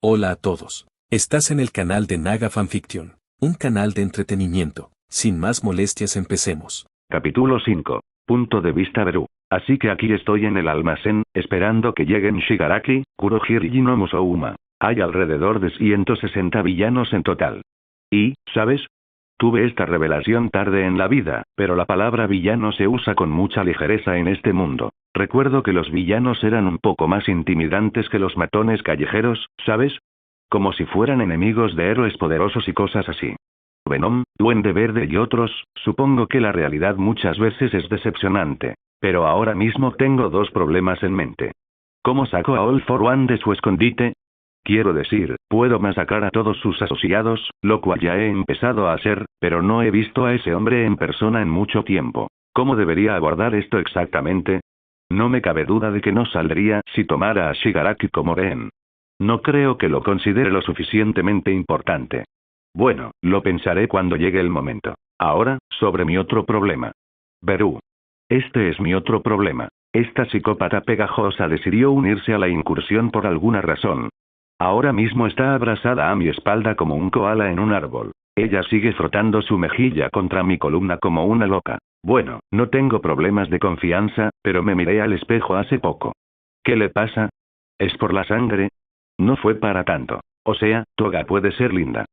Hola a todos. Estás en el canal de Naga Fanfiction, un canal de entretenimiento. Sin más molestias, empecemos. Capítulo 5. Punto de vista Beru. Así que aquí estoy en el almacén, esperando que lleguen Shigaraki, Kurohiri y no Musouma. Hay alrededor de 160 villanos en total. Y, ¿sabes? Tuve esta revelación tarde en la vida, pero la palabra villano se usa con mucha ligereza en este mundo. Recuerdo que los villanos eran un poco más intimidantes que los matones callejeros, ¿sabes? Como si fueran enemigos de héroes poderosos y cosas así. Venom, Duende Verde y otros, supongo que la realidad muchas veces es decepcionante. Pero ahora mismo tengo dos problemas en mente. ¿Cómo saco a All for One de su escondite? Quiero decir, puedo masacrar a todos sus asociados, lo cual ya he empezado a hacer, pero no he visto a ese hombre en persona en mucho tiempo. ¿Cómo debería abordar esto exactamente? No me cabe duda de que no saldría si tomara a Shigaraki como rehén. No creo que lo considere lo suficientemente importante. Bueno, lo pensaré cuando llegue el momento. Ahora, sobre mi otro problema. Beru. Este es mi otro problema. Esta psicópata pegajosa decidió unirse a la incursión por alguna razón. Ahora mismo está abrazada a mi espalda como un koala en un árbol. Ella sigue frotando su mejilla contra mi columna como una loca. Bueno, no tengo problemas de confianza, pero me miré al espejo hace poco. ¿Qué le pasa? ¿Es por la sangre? No fue para tanto. O sea, Toga puede ser linda.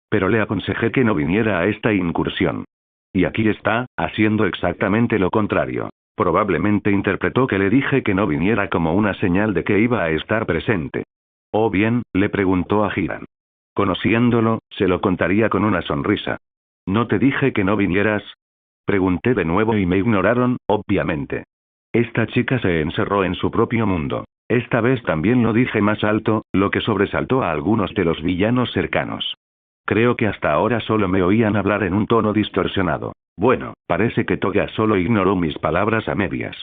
Pero le aconsejé que no viniera a esta incursión. Y aquí está, haciendo exactamente lo contrario. Probablemente interpretó que le dije que no viniera como una señal de que iba a estar presente. ¿O bien? Le preguntó a Hiran. Conociéndolo, se lo contaría con una sonrisa. ¿No te dije que no vinieras? Pregunté de nuevo y me ignoraron, obviamente. Esta chica se encerró en su propio mundo. Esta vez también lo dije más alto, lo que sobresaltó a algunos de los villanos cercanos. Creo que hasta ahora solo me oían hablar en un tono distorsionado. Bueno, parece que Toga solo ignoró mis palabras a medias.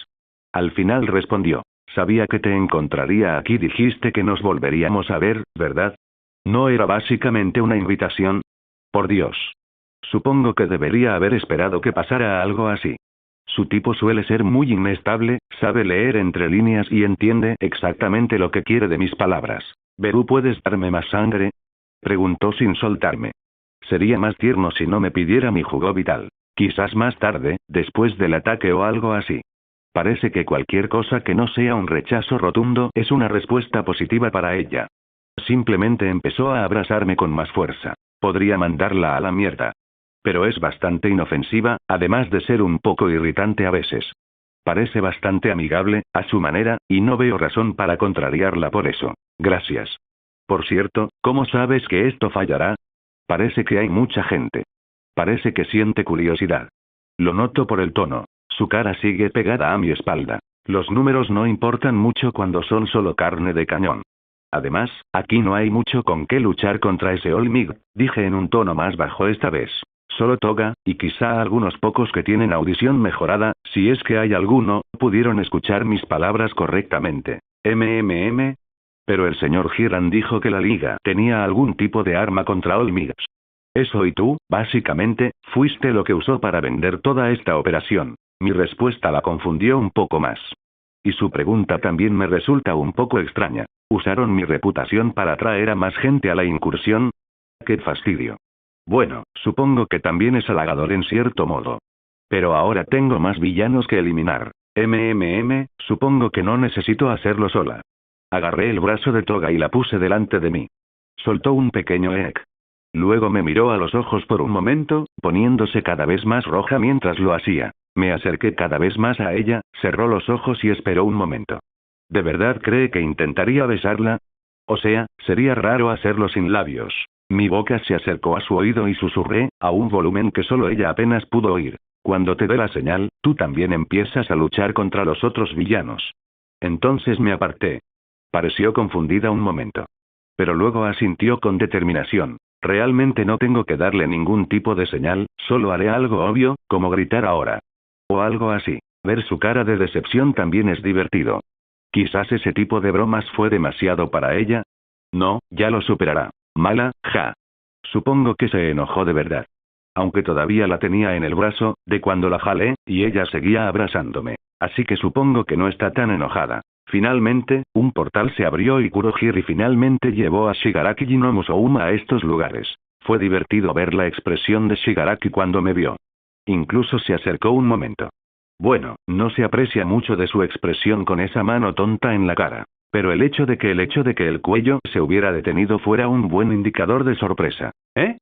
Al final respondió. Sabía que te encontraría aquí, dijiste que nos volveríamos a ver, ¿verdad? ¿No era básicamente una invitación? Por Dios. Supongo que debería haber esperado que pasara algo así. Su tipo suele ser muy inestable, sabe leer entre líneas y entiende exactamente lo que quiere de mis palabras. ¿Beru, puedes darme más sangre? Preguntó sin soltarme. Sería más tierno si no me pidiera mi jugo vital. Quizás más tarde, después del ataque o algo así. Parece que cualquier cosa que no sea un rechazo rotundo es una respuesta positiva para ella. Simplemente empezó a abrazarme con más fuerza. Podría mandarla a la mierda. Pero es bastante inofensiva, además de ser un poco irritante a veces. Parece bastante amigable, a su manera, y no veo razón para contrariarla por eso. Gracias. Por cierto, ¿cómo sabes que esto fallará? Parece que hay mucha gente. Parece que siente curiosidad. Lo noto por el tono. Su cara sigue pegada a mi espalda. Los números no importan mucho cuando son solo carne de cañón. Además, aquí no hay mucho con qué luchar contra ese Olmig, dije en un tono más bajo esta vez. Solo Toga, y quizá algunos pocos que tienen audición mejorada, si es que hay alguno, pudieron escuchar mis palabras correctamente. Pero el señor Hiran dijo que la liga tenía algún tipo de arma contra Olmigas. Eso y tú, básicamente, fuiste lo que usó para vender toda esta operación. Mi respuesta la confundió un poco más. Y su pregunta también me resulta un poco extraña. ¿Usaron mi reputación para atraer a más gente a la incursión? ¡Qué fastidio! Bueno, supongo que también es halagador en cierto modo. Pero ahora tengo más villanos que eliminar. Supongo que no necesito hacerlo sola. Agarré el brazo de Toga y la puse delante de mí. Soltó un pequeño eek. Luego me miró a los ojos por un momento, poniéndose cada vez más roja mientras lo hacía. Me acerqué cada vez más a ella, cerró los ojos y esperó un momento. ¿De verdad cree que intentaría besarla? O sea, sería raro hacerlo sin labios. Mi boca se acercó a su oído y susurré, a un volumen que solo ella apenas pudo oír. Cuando te dé la señal, tú también empiezas a luchar contra los otros villanos. Entonces me aparté. Pareció confundida un momento. Pero luego asintió con determinación. Realmente no tengo que darle ningún tipo de señal, solo haré algo obvio, como gritar ahora. O algo así. Ver su cara de decepción también es divertido. Quizás ese tipo de bromas fue demasiado para ella. No, ya lo superará. Mala, ja. Supongo que se enojó de verdad. Aunque todavía la tenía en el brazo, de cuando la jalé, y ella seguía abrazándome. Así que supongo que no está tan enojada. Finalmente, un portal se abrió y Kurohiri finalmente llevó a Shigaraki y no Musouma a estos lugares. Fue divertido ver la expresión de Shigaraki cuando me vio. Incluso se acercó un momento. Bueno, no se aprecia mucho de su expresión con esa mano tonta en la cara. Pero el hecho de que el cuello se hubiera detenido fuera un buen indicador de sorpresa. ¿Eh?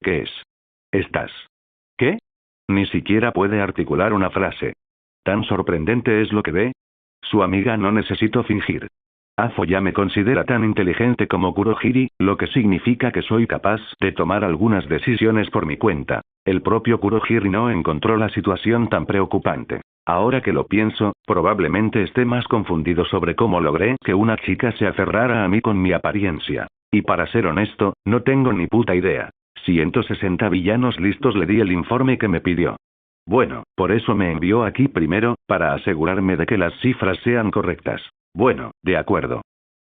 ¿Qué es? ¿Estás? ¿Qué? Ni siquiera puede articular una frase. ¿Tan sorprendente es lo que ve? Su amiga no necesito fingir. Afo ya me considera tan inteligente como Kurohiri, lo que significa que soy capaz de tomar algunas decisiones por mi cuenta. El propio Kurohiri no encontró la situación tan preocupante. Ahora que lo pienso, probablemente esté más confundido sobre cómo logré que una chica se aferrara a mí con mi apariencia. Y para ser honesto, no tengo ni puta idea. 160 villanos listos, le di el informe que me pidió. Bueno, por eso me envió aquí primero, para asegurarme de que las cifras sean correctas. Bueno, de acuerdo.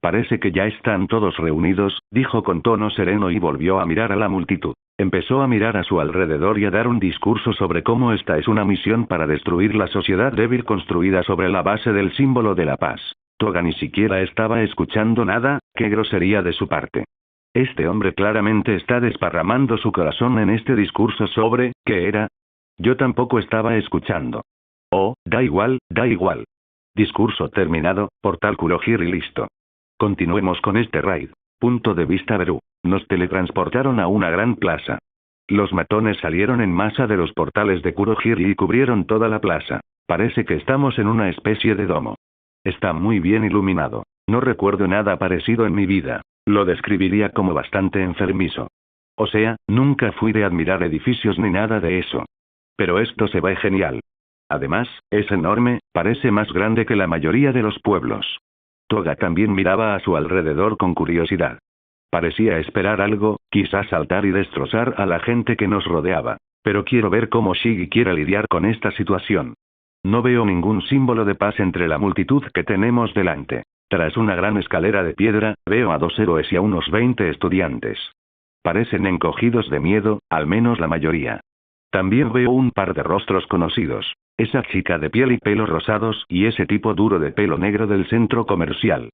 Parece que ya están todos reunidos, dijo con tono sereno y volvió a mirar a la multitud. Empezó a mirar a su alrededor y a dar un discurso sobre cómo esta es una misión para destruir la sociedad débil construida sobre la base del símbolo de la paz. Toga ni siquiera estaba escuchando nada, qué grosería de su parte. Este hombre claramente está desparramando su corazón en este discurso sobre, ¿qué era? Yo tampoco estaba escuchando. Oh, da igual, da igual. Discurso terminado, portal Kurohiri listo. Continuemos con este raid. Punto de vista Beru. Nos teletransportaron a una gran plaza. Los matones salieron en masa de los portales de Kurohiri y cubrieron toda la plaza. Parece que estamos en una especie de domo. Está muy bien iluminado. No recuerdo nada parecido en mi vida. Lo describiría como bastante enfermizo. O sea, nunca fui de admirar edificios ni nada de eso. Pero esto se ve genial. Además, es enorme, parece más grande que la mayoría de los pueblos. Toga también miraba a su alrededor con curiosidad. Parecía esperar algo, quizás saltar y destrozar a la gente que nos rodeaba. Pero quiero ver cómo Shigi quiere lidiar con esta situación. No veo ningún símbolo de paz entre la multitud que tenemos delante. Tras una gran escalera de piedra, veo a 2 héroes y a unos 20 estudiantes. Parecen encogidos de miedo, al menos la mayoría. También veo un par de rostros conocidos. Esa chica de piel y pelo rosados y ese tipo duro de pelo negro del centro comercial.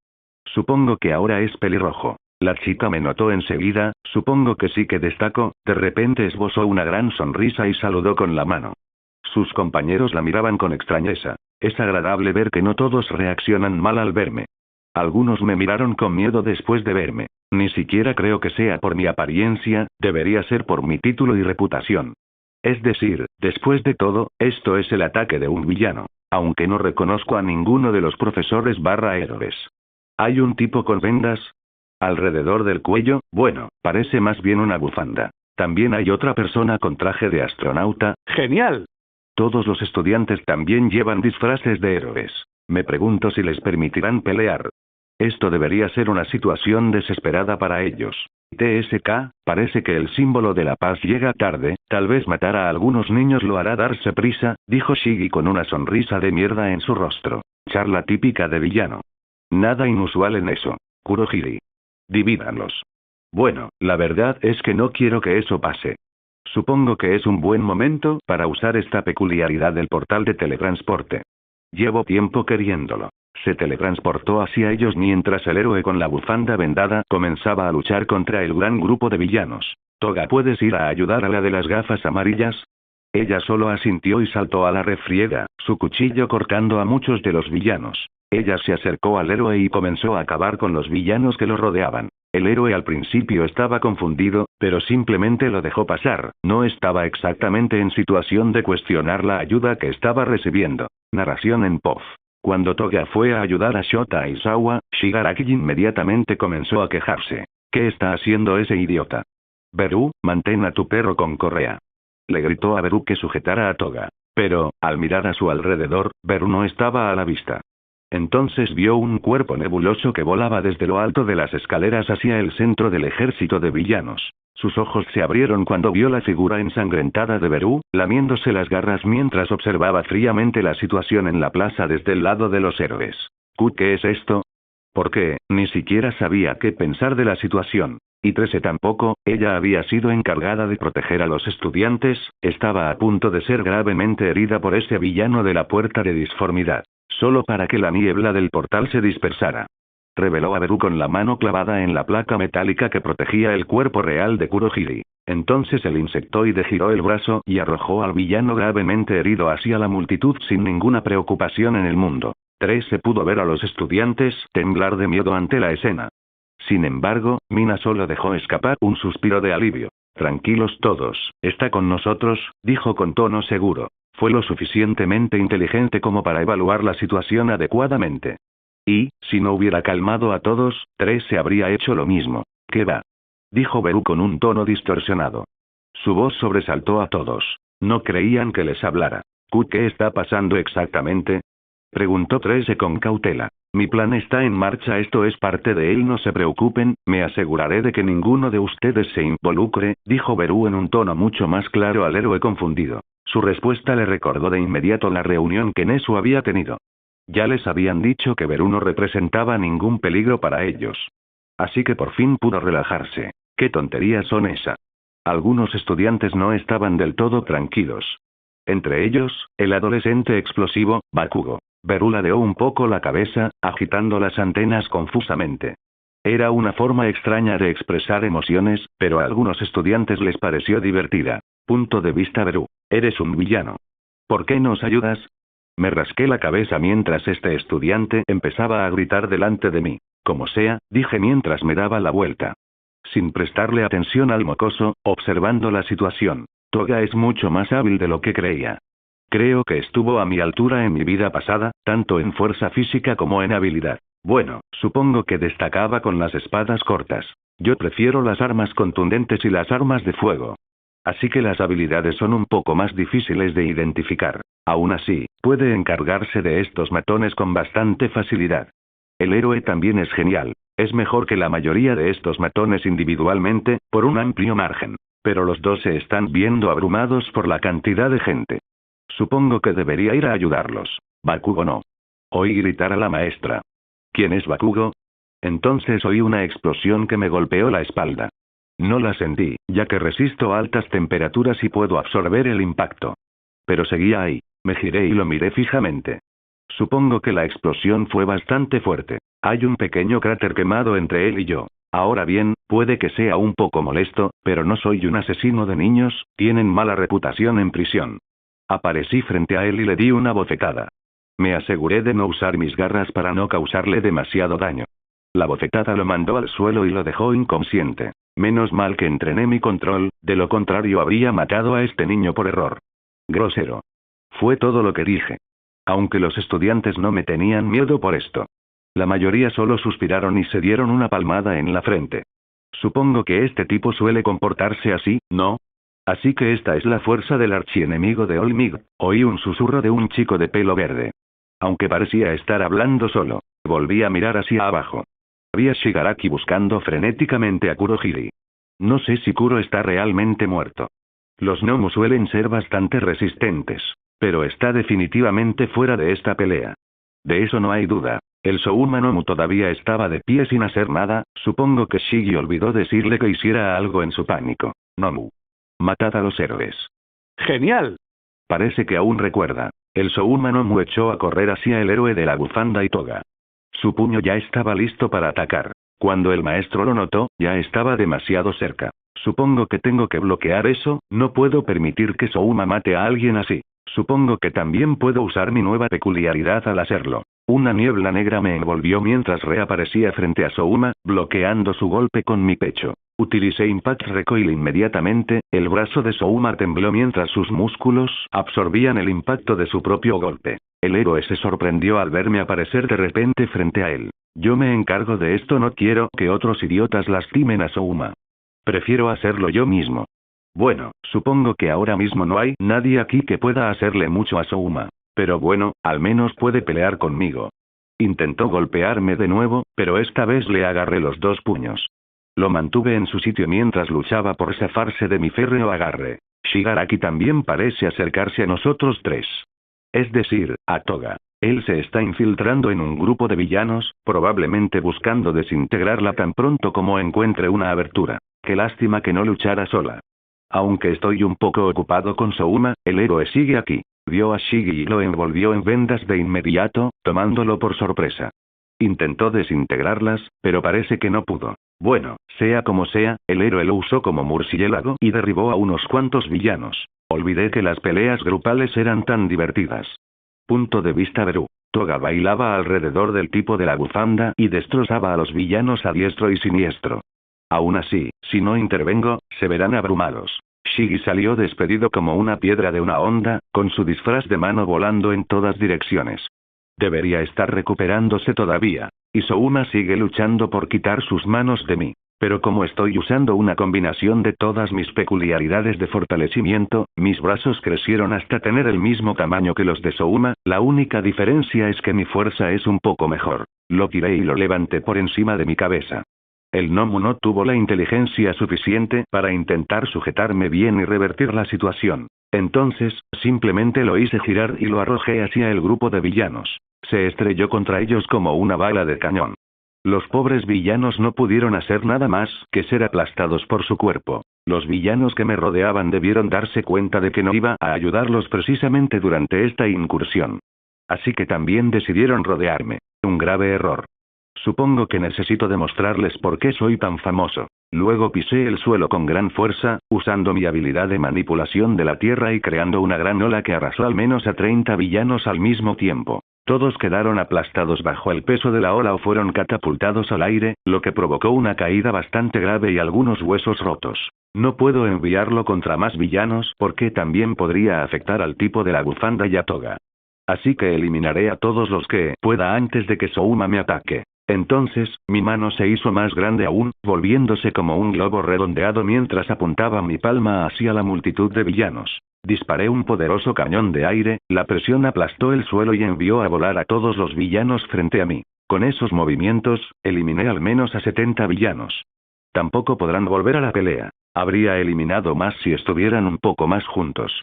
Supongo que ahora es pelirrojo. La chica me notó enseguida, supongo que sí que destacó, de repente esbozó una gran sonrisa y saludó con la mano. Sus compañeros la miraban con extrañeza. Es agradable ver que no todos reaccionan mal al verme. Algunos me miraron con miedo después de verme. Ni siquiera creo que sea por mi apariencia, debería ser por mi título y reputación. Es decir, después de todo, esto es el ataque de un villano. Aunque no reconozco a ninguno de los profesores / héroes. ¿Hay un tipo con vendas? Alrededor del cuello, bueno, parece más bien una bufanda. También hay otra persona con traje de astronauta. ¡Genial! Todos los estudiantes también llevan disfraces de héroes. Me pregunto si les permitirán pelear. Esto debería ser una situación desesperada para ellos. TSK, parece que el símbolo de la paz llega tarde, tal vez matar a algunos niños lo hará darse prisa, dijo Shigi con una sonrisa de mierda en su rostro. Charla típica de villano. Nada inusual en eso. Kurohiri. Divídanlos. Bueno, la verdad es que no quiero que eso pase. Supongo que es un buen momento para usar esta peculiaridad del portal de teletransporte. Llevo tiempo queriéndolo. Se teletransportó hacia ellos mientras el héroe con la bufanda vendada comenzaba a luchar contra el gran grupo de villanos. Toga, ¿puedes ir a ayudar a la de las gafas amarillas? Ella solo asintió y saltó a la refriega, su cuchillo cortando a muchos de los villanos. Ella se acercó al héroe y comenzó a acabar con los villanos que lo rodeaban. El héroe al principio estaba confundido, pero simplemente lo dejó pasar, no estaba exactamente en situación de cuestionar la ayuda que estaba recibiendo. Narración en POV. Cuando Toga fue a ayudar a Shota Aizawa, Shigaraki inmediatamente comenzó a quejarse. ¿Qué está haciendo ese idiota? Beru, mantén a tu perro con correa. Le gritó a Beru que sujetara a Toga. Pero, al mirar a su alrededor, Beru no estaba a la vista. Entonces vio un cuerpo nebuloso que volaba desde lo alto de las escaleras hacia el centro del ejército de villanos. Sus ojos se abrieron cuando vio la figura ensangrentada de Beru, lamiéndose las garras mientras observaba fríamente la situación en la plaza desde el lado de los héroes. ¿Qué es esto? Porque, ni siquiera sabía qué pensar de la situación. Y Trece tampoco, ella había sido encargada de proteger a los estudiantes, estaba a punto de ser gravemente herida por ese villano de la puerta de disformidad. Solo para que la niebla del portal se dispersara. Reveló a Beru con la mano clavada en la placa metálica que protegía el cuerpo real de Kurohige. Entonces el insectoide giró el brazo y arrojó al villano gravemente herido hacia la multitud sin ninguna preocupación en el mundo. Se pudo ver a los estudiantes temblar de miedo ante la escena. Sin embargo, Mina solo dejó escapar un suspiro de alivio. Tranquilos todos, está con nosotros, dijo con tono seguro. Fue lo suficientemente inteligente como para evaluar la situación adecuadamente. Y, si no hubiera calmado a todos, se habría hecho lo mismo. ¿Qué va? Dijo Beru con un tono distorsionado. Su voz sobresaltó a todos. No creían que les hablara. ¿Qué está pasando exactamente? Preguntó Trece con cautela. Mi plan está en marcha, esto es parte de él, no se preocupen, me aseguraré de que ninguno de ustedes se involucre, dijo Beru en un tono mucho más claro al héroe confundido. Su respuesta le recordó de inmediato la reunión que Nesu había tenido. Ya les habían dicho que Beru no representaba ningún peligro para ellos. Así que por fin pudo relajarse. ¿Qué tonterías son esa? Algunos estudiantes no estaban del todo tranquilos. Entre ellos, el adolescente explosivo, Bakugo. Beru ladeó un poco la cabeza, agitando las antenas confusamente. Era una forma extraña de expresar emociones, pero a algunos estudiantes les pareció divertida. Punto de vista Beru. Eres un villano. ¿Por qué nos ayudas? Me rasqué la cabeza mientras este estudiante empezaba a gritar delante de mí. Como sea, dije mientras me daba la vuelta. Sin prestarle atención al mocoso, observando la situación. Toga es mucho más hábil de lo que creía. Creo que estuvo a mi altura en mi vida pasada, tanto en fuerza física como en habilidad. Bueno, supongo que destacaba con las espadas cortas. Yo prefiero las armas contundentes y las armas de fuego. Así que las habilidades son un poco más difíciles de identificar. Aún así, puede encargarse de estos matones con bastante facilidad. El héroe también es genial. Es mejor que la mayoría de estos matones individualmente, por un amplio margen. Pero los dos se están viendo abrumados por la cantidad de gente. Supongo que debería ir a ayudarlos. Bakugo no. Oí gritar a la maestra. ¿Quién es Bakugo? Entonces oí una explosión que me golpeó la espalda. No la sentí, ya que resisto altas temperaturas y puedo absorber el impacto. Pero seguía ahí. Me giré y lo miré fijamente. Supongo que la explosión fue bastante fuerte. Hay un pequeño cráter quemado entre él y yo. Ahora bien, puede que sea un poco molesto, pero no soy un asesino de niños, tienen mala reputación en prisión. Aparecí frente a él y le di una bofetada. Me aseguré de no usar mis garras para no causarle demasiado daño. La bofetada lo mandó al suelo y lo dejó inconsciente. Menos mal que entrené mi control, de lo contrario habría matado a este niño por error. Grosero. Fue todo lo que dije. Aunque los estudiantes no me tenían miedo por esto. La mayoría solo suspiraron y se dieron una palmada en la frente. Supongo que este tipo suele comportarse así, ¿no? Así que esta es la fuerza del archienemigo de Olmig, oí un susurro de un chico de pelo verde. Aunque parecía estar hablando solo, volví a mirar hacia abajo. Había Shigaraki buscando frenéticamente a Kurohige. No sé si Kuro está realmente muerto. Los Nomu suelen ser bastante resistentes, pero está definitivamente fuera de esta pelea. De eso no hay duda. El Souma Nomu todavía estaba de pie sin hacer nada, supongo que Shigi olvidó decirle que hiciera algo en su pánico. Nomu. Matad a los héroes. ¡Genial! Parece que aún recuerda. El Souma Nomu echó a correr hacia el héroe de la bufanda y toga. Su puño ya estaba listo para atacar. Cuando el maestro lo notó, ya estaba demasiado cerca. Supongo que tengo que bloquear eso, no puedo permitir que Souma mate a alguien así. Supongo que también puedo usar mi nueva peculiaridad al hacerlo. Una niebla negra me envolvió mientras reaparecía frente a Souma, bloqueando su golpe con mi pecho. Utilicé Impact Recoil inmediatamente, el brazo de Souma tembló mientras sus músculos absorbían el impacto de su propio golpe. El héroe se sorprendió al verme aparecer de repente frente a él. Yo me encargo de esto, no quiero que otros idiotas lastimen a Souma. Prefiero hacerlo yo mismo. Bueno, supongo que ahora mismo no hay nadie aquí que pueda hacerle mucho a Souma. Pero bueno, al menos puede pelear conmigo. Intentó golpearme de nuevo, pero esta vez le agarré los dos puños. Lo mantuve en su sitio mientras luchaba por zafarse de mi férreo agarre. Shigaraki también parece acercarse a nosotros tres. Es decir, a Toga. Él se está infiltrando en un grupo de villanos, probablemente buscando desintegrarla tan pronto como encuentre una abertura. Qué lástima que no luchara sola. Aunque estoy un poco ocupado con Souma, el héroe sigue aquí. Vio a Shigi y lo envolvió en vendas de inmediato, tomándolo por sorpresa. Intentó desintegrarlas, pero parece que no pudo. Bueno, sea como sea, el héroe lo usó como murciélago y derribó a unos cuantos villanos. Olvidé que las peleas grupales eran tan divertidas. Punto de vista Beru. Toga bailaba alrededor del tipo de la bufanda y destrozaba a los villanos a diestro y siniestro. Aún así, si no intervengo, se verán abrumados. Shigi salió despedido como una piedra de una onda, con su disfraz de mano volando en todas direcciones. Debería estar recuperándose todavía. Y Souma sigue luchando por quitar sus manos de mí. Pero como estoy usando una combinación de todas mis peculiaridades de fortalecimiento, mis brazos crecieron hasta tener el mismo tamaño que los de Souma, la única diferencia es que mi fuerza es un poco mejor. Lo tiré y lo levanté por encima de mi cabeza. El Nomu no tuvo la inteligencia suficiente para intentar sujetarme bien y revertir la situación. Entonces, simplemente lo hice girar y lo arrojé hacia el grupo de villanos. Se estrelló contra ellos como una bala de cañón. Los pobres villanos no pudieron hacer nada más que ser aplastados por su cuerpo. Los villanos que me rodeaban debieron darse cuenta de que no iba a ayudarlos precisamente durante esta incursión. Así que también decidieron rodearme. Un grave error. Supongo que necesito demostrarles por qué soy tan famoso. Luego pisé el suelo con gran fuerza, usando mi habilidad de manipulación de la tierra y creando una gran ola que arrasó al menos a 30 villanos al mismo tiempo. Todos quedaron aplastados bajo el peso de la ola o fueron catapultados al aire, lo que provocó una caída bastante grave y algunos huesos rotos. No puedo enviarlo contra más villanos porque también podría afectar al tipo de la bufanda y a Toga. Así que eliminaré a todos los que pueda antes de que Souma me ataque. Entonces, mi mano se hizo más grande aún, volviéndose como un globo redondeado mientras apuntaba mi palma hacia la multitud de villanos. Disparé un poderoso cañón de aire, la presión aplastó el suelo y envió a volar a todos los villanos frente a mí. Con esos movimientos, eliminé al menos a 70 villanos. Tampoco podrán volver a la pelea. Habría eliminado más si estuvieran un poco más juntos.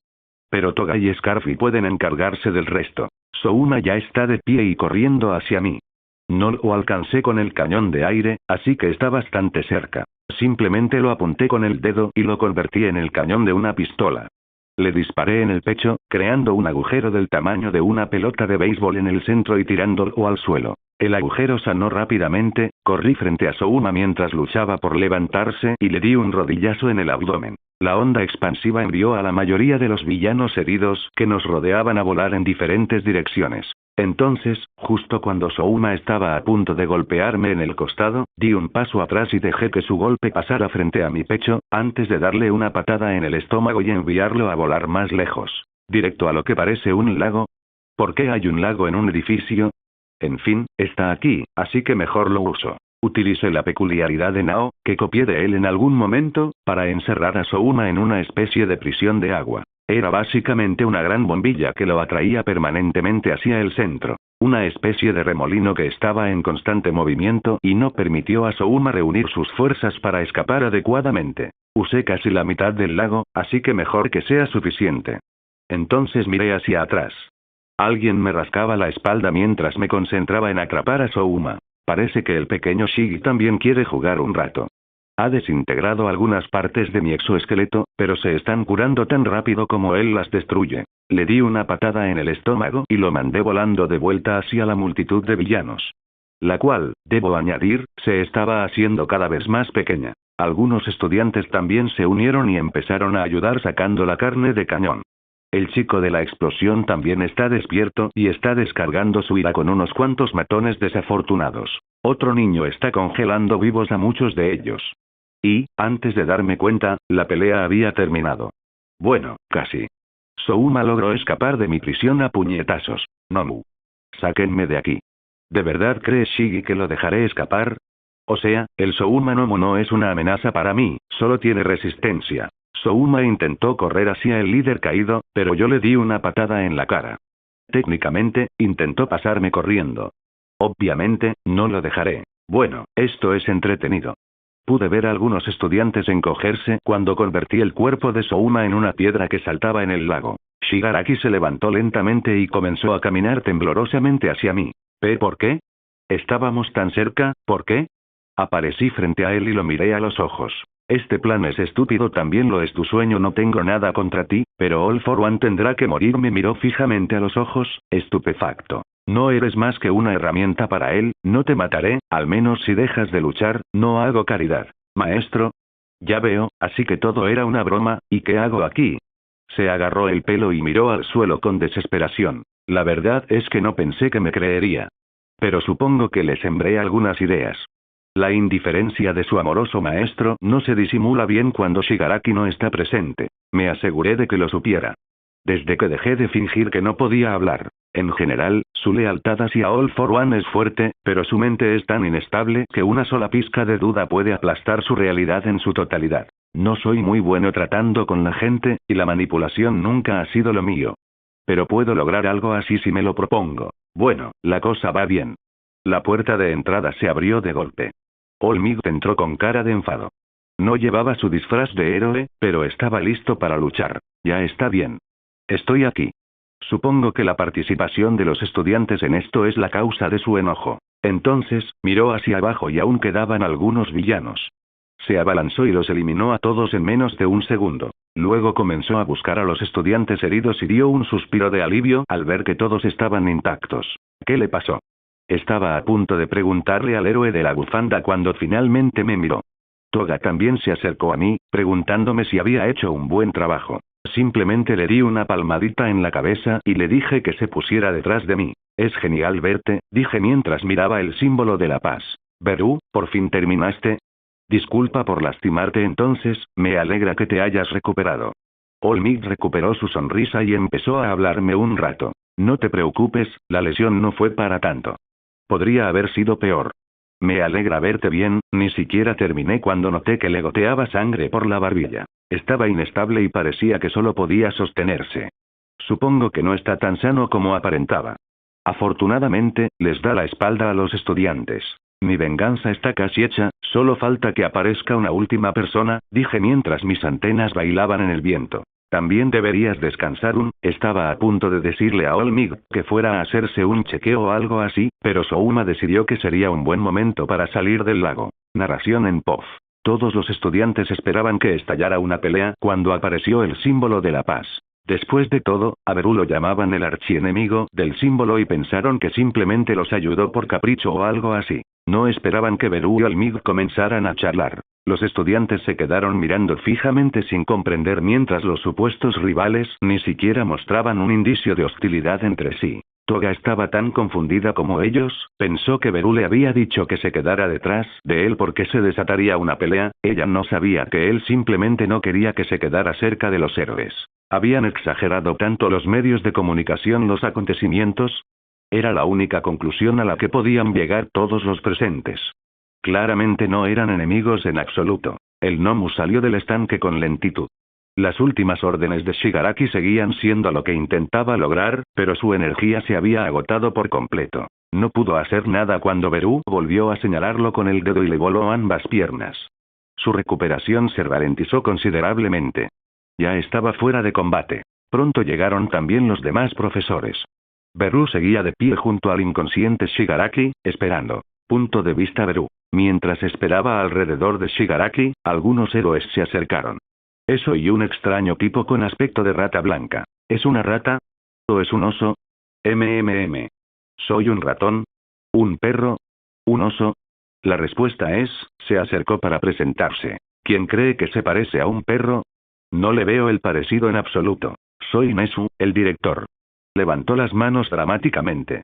Pero Toga y Scarfy pueden encargarse del resto. Souma ya está de pie y corriendo hacia mí. No lo alcancé con el cañón de aire, así que está bastante cerca. Simplemente lo apunté con el dedo y lo convertí en el cañón de una pistola. Le disparé en el pecho, creando un agujero del tamaño de una pelota de béisbol en el centro y tirándolo al suelo. El agujero sanó rápidamente, corrí frente a Souma mientras luchaba por levantarse y le di un rodillazo en el abdomen. La onda expansiva envió a la mayoría de los villanos heridos que nos rodeaban a volar en diferentes direcciones. Entonces, justo cuando Souma estaba a punto de golpearme en el costado, di un paso atrás y dejé que su golpe pasara frente a mi pecho, antes de darle una patada en el estómago y enviarlo a volar más lejos. Directo a lo que parece un lago. ¿Por qué hay un lago en un edificio? En fin, está aquí, así que mejor lo uso. Utilicé la peculiaridad de Nao, que copié de él en algún momento, para encerrar a Souma en una especie de prisión de agua. Era básicamente una gran bombilla que lo atraía permanentemente hacia el centro. Una especie de remolino que estaba en constante movimiento y no permitió a Souma reunir sus fuerzas para escapar adecuadamente. Usé casi la mitad del lago, así que mejor que sea suficiente. Entonces miré hacia atrás. Alguien me rascaba la espalda mientras me concentraba en atrapar a Souma. Parece que el pequeño Shigi también quiere jugar un rato. Ha desintegrado algunas partes de mi exoesqueleto, pero se están curando tan rápido como él las destruye. Le di una patada en el estómago y lo mandé volando de vuelta hacia la multitud de villanos. La cual, debo añadir, se estaba haciendo cada vez más pequeña. Algunos estudiantes también se unieron y empezaron a ayudar sacando la carne de cañón. El chico de la explosión también está despierto y está descargando su ira con unos cuantos matones desafortunados. Otro niño está congelando vivos a muchos de ellos. Y, antes de darme cuenta, la pelea había terminado. Bueno, casi. Souma logró escapar de mi prisión a puñetazos. Nomu. Sáquenme de aquí. ¿De verdad crees, Shigi, que lo dejaré escapar? O sea, el Souma Nomu no es una amenaza para mí, solo tiene resistencia. Souma intentó correr hacia el líder caído, pero yo le di una patada en la cara. Técnicamente, intentó pasarme corriendo. Obviamente, no lo dejaré. Bueno, esto es entretenido. Pude ver a algunos estudiantes encogerse cuando convertí el cuerpo de Souma en una piedra que saltaba en el lago. Shigaraki se levantó lentamente y comenzó a caminar temblorosamente hacia mí. ¿Por qué? Estábamos tan cerca, ¿por qué? Aparecí frente a él y lo miré a los ojos. Este plan es estúpido, también lo es tu sueño, no tengo nada contra ti, pero All for One tendrá que morir. Me miró fijamente a los ojos, estupefacto. No eres más que una herramienta para él, no te mataré, al menos si dejas de luchar, no hago caridad. Maestro. Ya veo, así que todo era una broma, ¿y qué hago aquí? Se agarró el pelo y miró al suelo con desesperación. La verdad es que no pensé que me creería. Pero supongo que le sembré algunas ideas. La indiferencia de su amoroso maestro no se disimula bien cuando Shigaraki no está presente. Me aseguré de que lo supiera. Desde que dejé de fingir que no podía hablar. En general, su lealtad hacia All for One es fuerte, pero su mente es tan inestable que una sola pizca de duda puede aplastar su realidad en su totalidad. No soy muy bueno tratando con la gente, y la manipulación nunca ha sido lo mío. Pero puedo lograr algo así si me lo propongo. Bueno, la cosa va bien. La puerta de entrada se abrió de golpe. All Might entró con cara de enfado. No llevaba su disfraz de héroe, pero estaba listo para luchar. Ya está bien. Estoy aquí. Supongo que la participación de los estudiantes en esto es la causa de su enojo. Entonces, miró hacia abajo y aún quedaban algunos villanos. Se abalanzó y los eliminó a todos en menos de un segundo. Luego comenzó a buscar a los estudiantes heridos y dio un suspiro de alivio al ver que todos estaban intactos. ¿Qué le pasó? Estaba a punto de preguntarle al héroe de la bufanda cuando finalmente me miró. Toga también se acercó a mí, preguntándome si había hecho un buen trabajo. Simplemente le di una palmadita en la cabeza y le dije que se pusiera detrás de mí. Es genial verte, dije mientras miraba el símbolo de la paz. Beru, ¿por fin terminaste? Disculpa por lastimarte entonces, me alegra que te hayas recuperado. All Might recuperó su sonrisa y empezó a hablarme un rato. No te preocupes, la lesión no fue para tanto. Podría haber sido peor. Me alegra verte bien, ni siquiera terminé cuando noté que le goteaba sangre por la barbilla. Estaba inestable y parecía que solo podía sostenerse. Supongo que no está tan sano como aparentaba. Afortunadamente, les da la espalda a los estudiantes. Mi venganza está casi hecha, solo falta que aparezca una última persona, dije mientras mis antenas bailaban en el viento. También deberías descansar estaba a punto de decirle a All Might que fuera a hacerse un chequeo o algo así, pero Souma decidió que sería un buen momento para salir del lago. Narración en POV. Todos los estudiantes esperaban que estallara una pelea cuando apareció el símbolo de la paz. Después de todo, a Beru lo llamaban el archienemigo del símbolo y pensaron que simplemente los ayudó por capricho o algo así. No esperaban que Beru y All Might comenzaran a charlar. Los estudiantes se quedaron mirando fijamente sin comprender mientras los supuestos rivales ni siquiera mostraban un indicio de hostilidad entre sí. Toga estaba tan confundida como ellos, pensó que Beru le había dicho que se quedara detrás de él porque se desataría una pelea, ella no sabía que él simplemente no quería que se quedara cerca de los héroes. ¿Habían exagerado tanto los medios de comunicación los acontecimientos? Era la única conclusión a la que podían llegar todos los presentes. Claramente no eran enemigos en absoluto. El Nomu salió del estanque con lentitud. Las últimas órdenes de Shigaraki seguían siendo lo que intentaba lograr, pero su energía se había agotado por completo. No pudo hacer nada cuando Beru volvió a señalarlo con el dedo y le voló ambas piernas. Su recuperación se ralentizó considerablemente. Ya estaba fuera de combate. Pronto llegaron también los demás profesores. Beru seguía de pie junto al inconsciente Shigaraki, esperando. Punto de vista Beru. Mientras esperaba alrededor de Shigaraki, algunos héroes se acercaron. Eso y un extraño tipo con aspecto de rata blanca. ¿Es una rata? ¿O es un oso? ¿Soy un ratón? ¿Un perro? ¿Un oso? La respuesta es, se acercó para presentarse. ¿Quién cree que se parece a un perro? No le veo el parecido en absoluto. Soy Nezu, el director. Levantó las manos dramáticamente.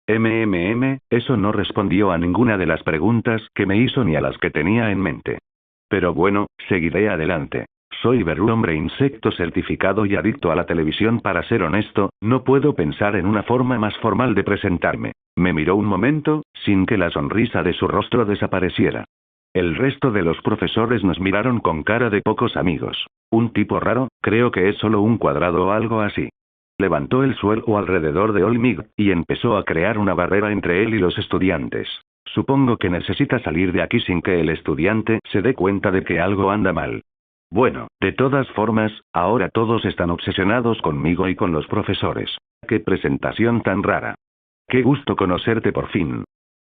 Eso no respondió a ninguna de las preguntas que me hizo ni a las que tenía en mente. Pero bueno, seguiré adelante. Soy Beru, hombre insecto certificado y adicto a la televisión. Para ser honesto, no puedo pensar en una forma más formal de presentarme. Me miró un momento, sin que la sonrisa de su rostro desapareciera. El resto de los profesores nos miraron con cara de pocos amigos. Un tipo raro, creo que es solo un cuadrado o algo así. Levantó el suelo alrededor de All Might, y empezó a crear una barrera entre él y los estudiantes. Supongo que necesita salir de aquí sin que el estudiante se dé cuenta de que algo anda mal. Bueno, de todas formas, ahora todos están obsesionados conmigo y con los profesores. ¡Qué presentación tan rara! ¡Qué gusto conocerte por fin!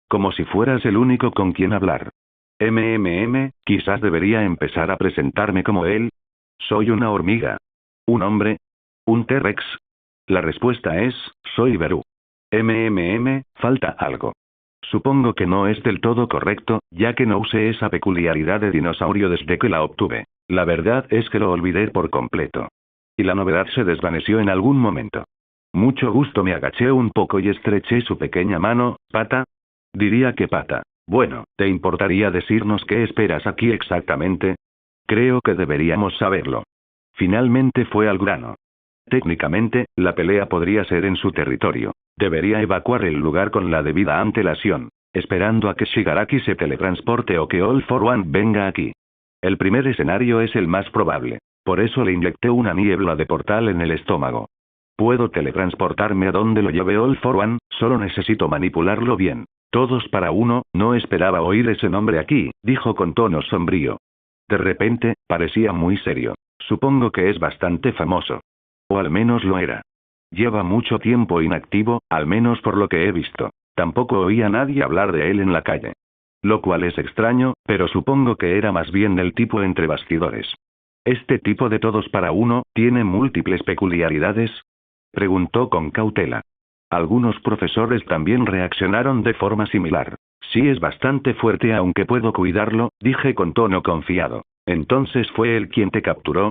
Como si fueras el único con quien hablar. Quizás debería empezar a presentarme como él. ¿Soy una hormiga? ¿Un hombre? ¿Un T-Rex? La respuesta es, soy Beru. Falta algo. Supongo que no es del todo correcto, ya que no usé esa peculiaridad de dinosaurio desde que la obtuve. La verdad es que lo olvidé por completo. Y la novedad se desvaneció en algún momento. Mucho gusto, me agaché un poco y estreché su pequeña mano. ¿Pata? Diría que pata. Bueno, ¿te importaría decirnos qué esperas aquí exactamente? Creo que deberíamos saberlo. Finalmente fue al grano. Técnicamente, la pelea podría ser en su territorio. Debería evacuar el lugar con la debida antelación, esperando a que Shigaraki se teletransporte o que All for One venga aquí. El primer escenario es el más probable. Por eso le inyecté una niebla de portal en el estómago. Puedo teletransportarme a donde lo lleve All for One, solo necesito manipularlo bien. Todos para uno, no esperaba oír ese nombre aquí, dijo con tono sombrío. De repente, parecía muy serio. Supongo que es bastante famoso. O al menos lo era. Lleva mucho tiempo inactivo, al menos por lo que he visto. Tampoco oí a nadie hablar de él en la calle. Lo cual es extraño, pero supongo que era más bien del tipo entre bastidores. ¿Este tipo de todos para uno, tiene múltiples peculiaridades? Preguntó con cautela. Algunos profesores también reaccionaron de forma similar. Sí, es bastante fuerte, aunque puedo cuidarlo, dije con tono confiado. ¿Entonces fue él quien te capturó?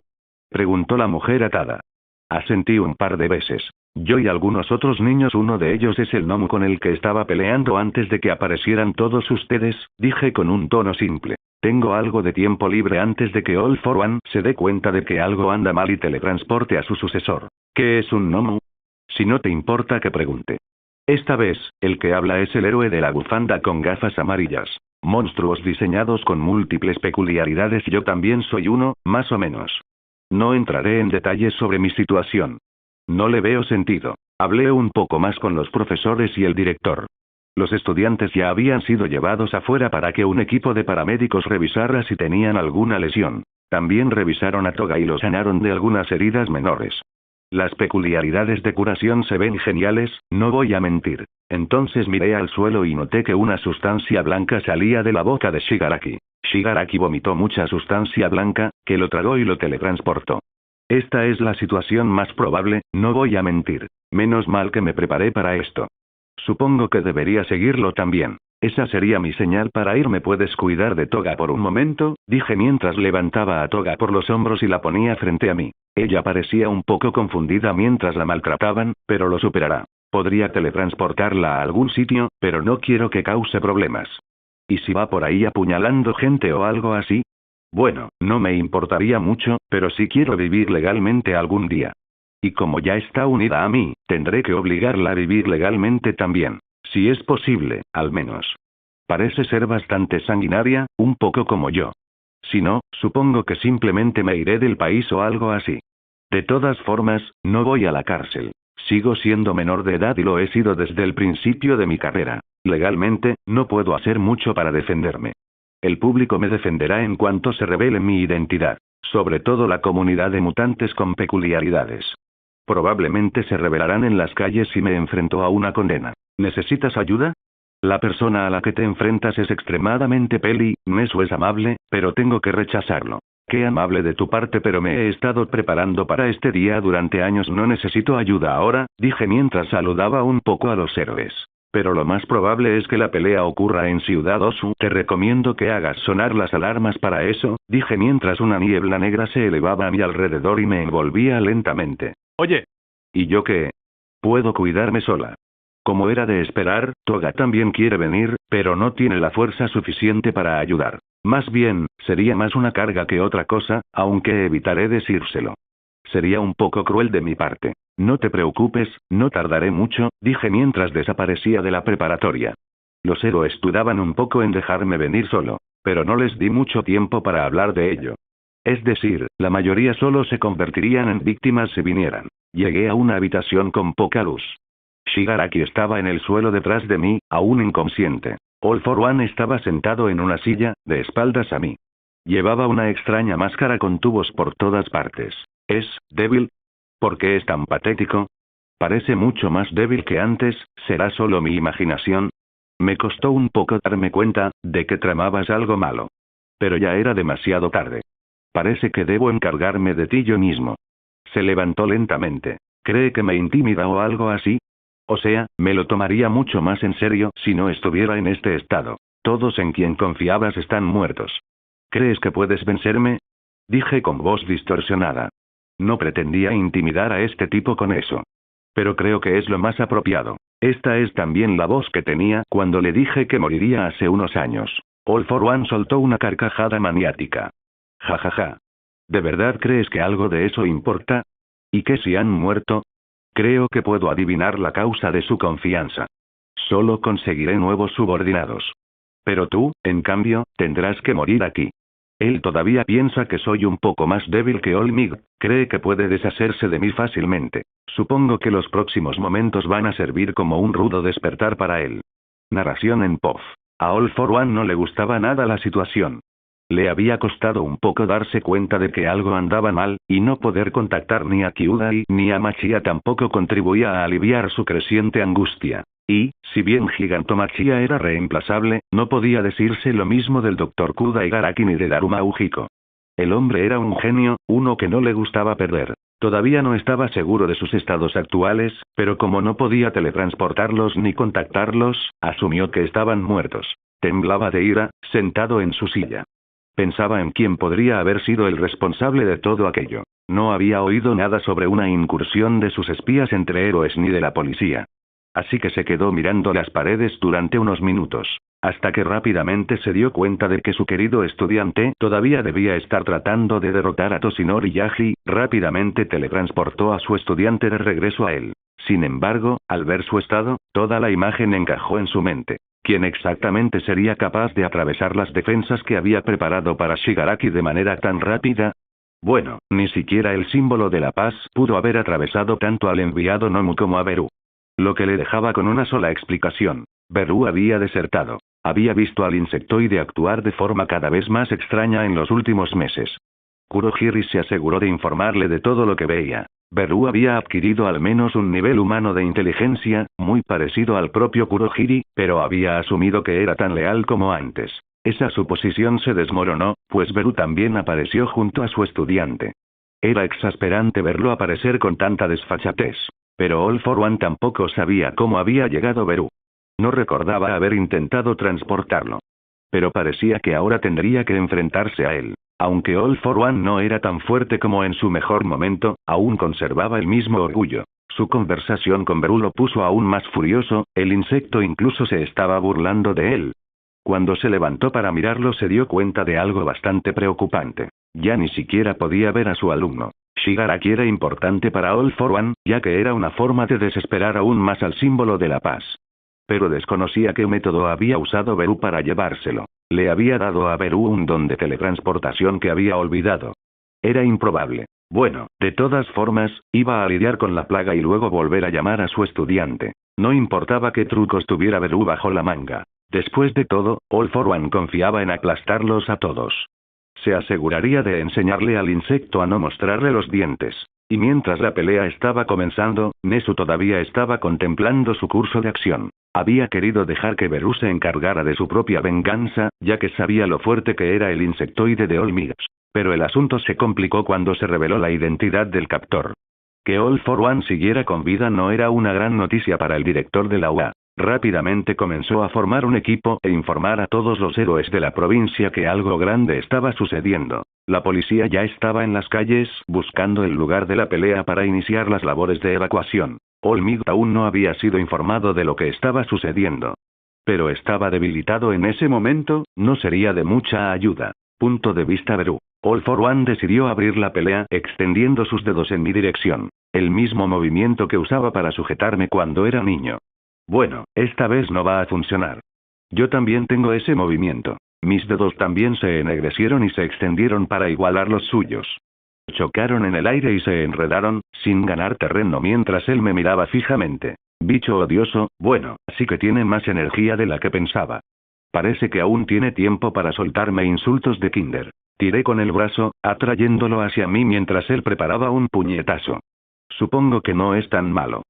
Preguntó la mujer atada. Asentí un par de veces. Yo y algunos otros niños, uno de ellos es el gnomo con el que estaba peleando antes de que aparecieran todos ustedes, dije con un tono simple. Tengo algo de tiempo libre antes de que All for One se dé cuenta de que algo anda mal y teletransporte a su sucesor. ¿Qué es un gnomo? Si no te importa que pregunte. Esta vez, el que habla es el héroe de la bufanda con gafas amarillas. Monstruos diseñados con múltiples peculiaridades, y yo también soy uno, más o menos. No entraré en detalles sobre mi situación. No le veo sentido. Hablé un poco más con los profesores y el director. Los estudiantes ya habían sido llevados afuera para que un equipo de paramédicos revisara si tenían alguna lesión. También revisaron a Toga y lo sanaron de algunas heridas menores. Las peculiaridades de curación se ven geniales, no voy a mentir. Entonces miré al suelo y noté que una sustancia blanca salía de la boca de Shigaraki. Shigaraki vomitó mucha sustancia blanca, que lo tragó y lo teletransportó. Esta es la situación más probable, no voy a mentir. Menos mal que me preparé para esto. Supongo que debería seguirlo también. Esa sería mi señal para irme. ¿Puedes cuidar de Toga por un momento?, dije mientras levantaba a Toga por los hombros y la ponía frente a mí. Ella parecía un poco confundida mientras la maltrataban, pero lo superará. Podría teletransportarla a algún sitio, pero no quiero que cause problemas. ¿Y si va por ahí apuñalando gente o algo así? Bueno, no me importaría mucho, pero sí quiero vivir legalmente algún día. Y como ya está unida a mí, tendré que obligarla a vivir legalmente también. Si es posible, al menos. Parece ser bastante sanguinaria, un poco como yo. Si no, supongo que simplemente me iré del país o algo así. De todas formas, no voy a la cárcel. Sigo siendo menor de edad y lo he sido desde el principio de mi carrera. Legalmente, no puedo hacer mucho para defenderme. El público me defenderá en cuanto se revele mi identidad. Sobre todo la comunidad de mutantes con peculiaridades. Probablemente se revelarán en las calles si me enfrento a una condena. ¿Necesitas ayuda? La persona a la que te enfrentas es extremadamente peli, Nesu es amable, pero tengo que rechazarlo. Qué amable de tu parte, pero me he estado preparando para este día durante años. No necesito ayuda ahora, dije mientras saludaba un poco a los héroes. Pero lo más probable es que la pelea ocurra en Ciudad Osu. Te recomiendo que hagas sonar las alarmas para eso, dije mientras una niebla negra se elevaba a mi alrededor y me envolvía lentamente. Oye. ¿Y yo qué? Puedo cuidarme sola. Como era de esperar, Toga también quiere venir, pero no tiene la fuerza suficiente para ayudar. Más bien, sería más una carga que otra cosa, aunque evitaré decírselo. Sería un poco cruel de mi parte. No te preocupes, no tardaré mucho, dije mientras desaparecía de la preparatoria. Los héroes dudaban un poco en dejarme venir solo, pero no les di mucho tiempo para hablar de ello. Es decir, la mayoría solo se convertirían en víctimas si vinieran. Llegué a una habitación con poca luz. Shigaraki estaba en el suelo detrás de mí, aún inconsciente. All for One estaba sentado en una silla, de espaldas a mí. Llevaba una extraña máscara con tubos por todas partes. ¿Es débil? ¿Por qué es tan patético? Parece mucho más débil que antes. ¿Será solo mi imaginación? Me costó un poco darme cuenta de que tramabas algo malo. Pero ya era demasiado tarde. Parece que debo encargarme de ti yo mismo. Se levantó lentamente. ¿Cree que me intimida o algo así? O sea, me lo tomaría mucho más en serio si no estuviera en este estado. Todos en quien confiabas están muertos. ¿Crees que puedes vencerme? Dije con voz distorsionada. No pretendía intimidar a este tipo con eso. Pero creo que es lo más apropiado. Esta es también la voz que tenía cuando le dije que moriría hace unos años. All for One soltó una carcajada maniática. Ja ja ja. ¿De verdad crees que algo de eso importa? ¿Y que si han muerto? Creo que puedo adivinar la causa de su confianza. Solo conseguiré nuevos subordinados. Pero tú, en cambio, tendrás que morir aquí. Él todavía piensa que soy un poco más débil que Olmig, cree que puede deshacerse de mí fácilmente. Supongo que los próximos momentos van a servir como un rudo despertar para él. Narración en POV. A All for One no le gustaba nada la situación. Le había costado un poco darse cuenta de que algo andaba mal, y no poder contactar ni a Kyudai ni a Machia tampoco contribuía a aliviar su creciente angustia. Y, si bien Gigantomachia era reemplazable, no podía decirse lo mismo del Dr. Kudai Garaki ni de Daruma Ujiko. El hombre era un genio, uno que no le gustaba perder. Todavía no estaba seguro de sus estados actuales, pero como no podía teletransportarlos ni contactarlos, asumió que estaban muertos. Temblaba de ira, sentado en su silla. Pensaba en quién podría haber sido el responsable de todo aquello. No había oído nada sobre una incursión de sus espías entre héroes ni de la policía. Así que se quedó mirando las paredes durante unos minutos, hasta que rápidamente se dio cuenta de que su querido estudiante todavía debía estar tratando de derrotar a Toshinori Yaji. Rápidamente teletransportó a su estudiante de regreso a él. Sin embargo, al ver su estado, toda la imagen encajó en su mente. ¿Quién exactamente sería capaz de atravesar las defensas que había preparado para Shigaraki de manera tan rápida? Bueno, ni siquiera el símbolo de la paz pudo haber atravesado tanto al enviado Nomu como a Beru. Lo que le dejaba con una sola explicación. Beru había desertado. Había visto al insectoide actuar de forma cada vez más extraña en los últimos meses. Kurohiri se aseguró de informarle de todo lo que veía. Beru había adquirido al menos un nivel humano de inteligencia, muy parecido al propio Kurohiri, pero había asumido que era tan leal como antes. Esa suposición se desmoronó, pues Beru también apareció junto a su estudiante. Era exasperante verlo aparecer con tanta desfachatez. Pero All for One tampoco sabía cómo había llegado Beru. No recordaba haber intentado transportarlo. Pero parecía que ahora tendría que enfrentarse a él. Aunque All for One no era tan fuerte como en su mejor momento, aún conservaba el mismo orgullo. Su conversación con Beru lo puso aún más furioso, el insecto incluso se estaba burlando de él. Cuando se levantó para mirarlo se dio cuenta de algo bastante preocupante. Ya ni siquiera podía ver a su alumno. Shigaraki era importante para All for One, ya que era una forma de desesperar aún más al símbolo de la paz. Pero desconocía qué método había usado Beru para llevárselo. Le había dado a Beru un don de teletransportación que había olvidado. Era improbable. Bueno, de todas formas, iba a lidiar con la plaga y luego volver a llamar a su estudiante. No importaba qué trucos tuviera Beru bajo la manga. Después de todo, All for One confiaba en aplastarlos a todos. Se aseguraría de enseñarle al insecto a no mostrarle los dientes. Y mientras la pelea estaba comenzando, Nezu todavía estaba contemplando su curso de acción. Había querido dejar que Beru se encargara de su propia venganza, ya que sabía lo fuerte que era el insectoide de Olmig. Pero el asunto se complicó cuando se reveló la identidad del captor. Que All for One siguiera con vida no era una gran noticia para el director de la UA. Rápidamente comenzó a formar un equipo e informar a todos los héroes de la provincia que algo grande estaba sucediendo. La policía ya estaba en las calles buscando el lugar de la pelea para iniciar las labores de evacuación. Olmig aún no había sido informado de lo que estaba sucediendo. Pero estaba debilitado en ese momento, no sería de mucha ayuda. Punto de vista Beru. All for One decidió abrir la pelea extendiendo sus dedos en mi dirección. El mismo movimiento que usaba para sujetarme cuando era niño. Bueno, esta vez no va a funcionar. Yo también tengo ese movimiento. Mis dedos también se ennegrecieron y se extendieron para igualar los suyos. Chocaron en el aire y se enredaron, sin ganar terreno mientras él me miraba fijamente. Bicho odioso, bueno, así que tiene más energía de la que pensaba. Parece que aún tiene tiempo para soltarme insultos de kinder. Tiré con el brazo, atrayéndolo hacia mí mientras él preparaba un puñetazo. Supongo que no es tan malo.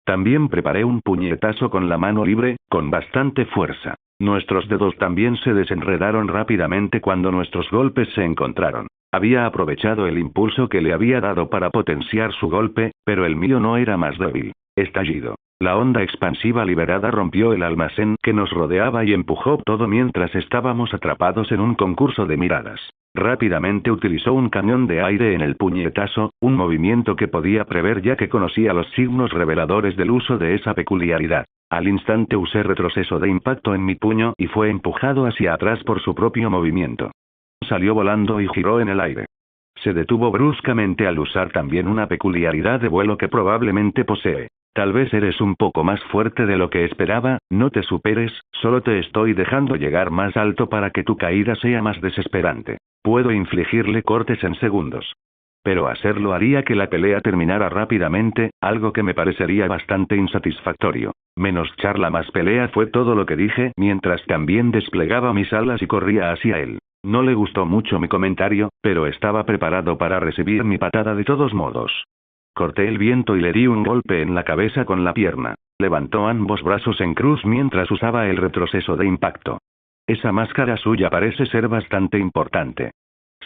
También preparé un puñetazo con la mano libre, con bastante fuerza. Nuestros dedos también se desenredaron rápidamente cuando nuestros golpes se encontraron. Había aprovechado el impulso que le había dado para potenciar su golpe, pero el mío no era más débil. Estallido. La onda expansiva liberada rompió el almacén que nos rodeaba y empujó todo mientras estábamos atrapados en un concurso de miradas. Rápidamente utilizó un cañón de aire en el puñetazo, un movimiento que podía prever ya que conocía los signos reveladores del uso de esa peculiaridad. Al instante usé retroceso de impacto en mi puño y fue empujado hacia atrás por su propio movimiento. Salió volando y giró en el aire. Se detuvo bruscamente al usar también una peculiaridad de vuelo que probablemente posee. Tal vez eres un poco más fuerte de lo que esperaba, no te superes, solo te estoy dejando llegar más alto para que tu caída sea más desesperante. Puedo infligirle cortes en segundos. Pero hacerlo haría que la pelea terminara rápidamente, algo que me parecería bastante insatisfactorio. Menos charla más pelea fue todo lo que dije mientras también desplegaba mis alas y corría hacia él. No le gustó mucho mi comentario, pero estaba preparado para recibir mi patada de todos modos. Corté el viento y le di un golpe en la cabeza con la pierna. Levantó ambos brazos en cruz mientras usaba el retroceso de impacto. Esa máscara suya parece ser bastante importante.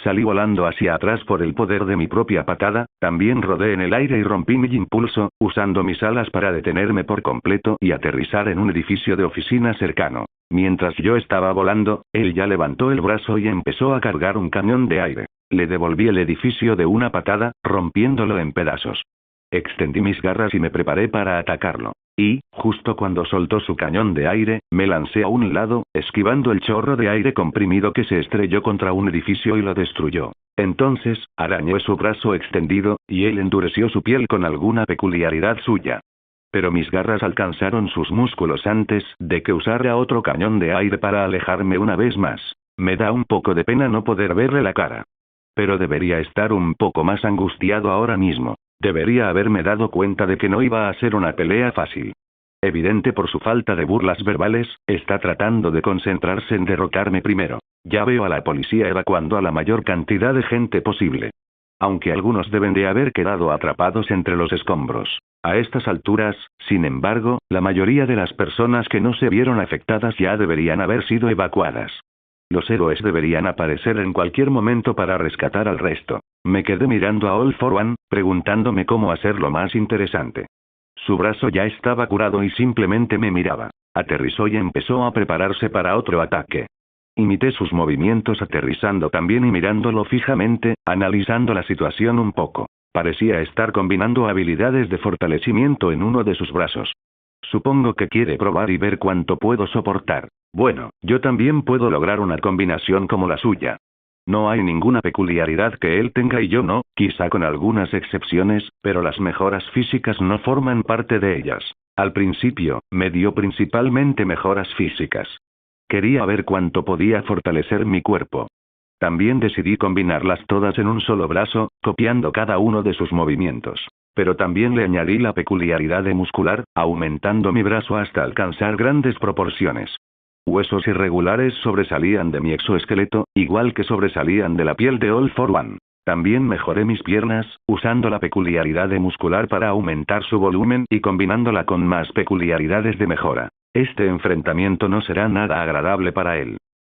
Salí volando hacia atrás por el poder de mi propia patada, también rodé en el aire y rompí mi impulso, usando mis alas para detenerme por completo y aterrizar en un edificio de oficina cercano. Mientras yo estaba volando, él ya levantó el brazo y empezó a cargar un cañón de aire. Le devolví el edificio de una patada, rompiéndolo en pedazos. Extendí mis garras y me preparé para atacarlo. Y, justo cuando soltó su cañón de aire, me lancé a un lado, esquivando el chorro de aire comprimido que se estrelló contra un edificio y lo destruyó. Entonces, arañé su brazo extendido, y él endureció su piel con alguna peculiaridad suya. Pero mis garras alcanzaron sus músculos antes de que usara otro cañón de aire para alejarme una vez más. Me da un poco de pena no poder verle la cara. Pero debería estar un poco más angustiado ahora mismo. Debería haberme dado cuenta de que no iba a ser una pelea fácil. Evidente por su falta de burlas verbales, está tratando de concentrarse en derrocarme primero. Ya veo a la policía evacuando a la mayor cantidad de gente posible. Aunque algunos deben de haber quedado atrapados entre los escombros. A estas alturas, sin embargo, la mayoría de las personas que no se vieron afectadas ya deberían haber sido evacuadas. Los héroes deberían aparecer en cualquier momento para rescatar al resto. Me quedé mirando a All for One, preguntándome cómo hacerlo más interesante. Su brazo ya estaba curado y simplemente me miraba. Aterrizó y empezó a prepararse para otro ataque. Imité sus movimientos aterrizando también y mirándolo fijamente, analizando la situación un poco. Parecía estar combinando habilidades de fortalecimiento en uno de sus brazos. Supongo que quiere probar y ver cuánto puedo soportar. Bueno, yo también puedo lograr una combinación como la suya. No hay ninguna peculiaridad que él tenga y yo no, quizá con algunas excepciones, pero las mejoras físicas no forman parte de ellas. Al principio, me dio principalmente mejoras físicas. Quería ver cuánto podía fortalecer mi cuerpo. También decidí combinarlas todas en un solo brazo, copiando cada uno de sus movimientos. Pero también le añadí la peculiaridad de muscular, aumentando mi brazo hasta alcanzar grandes proporciones. Huesos irregulares sobresalían de mi exoesqueleto, igual que sobresalían de la piel de All for One. También mejoré mis piernas, usando la peculiaridad de muscular para aumentar su volumen y combinándola con más peculiaridades de mejora. Este enfrentamiento no será nada agradable para él.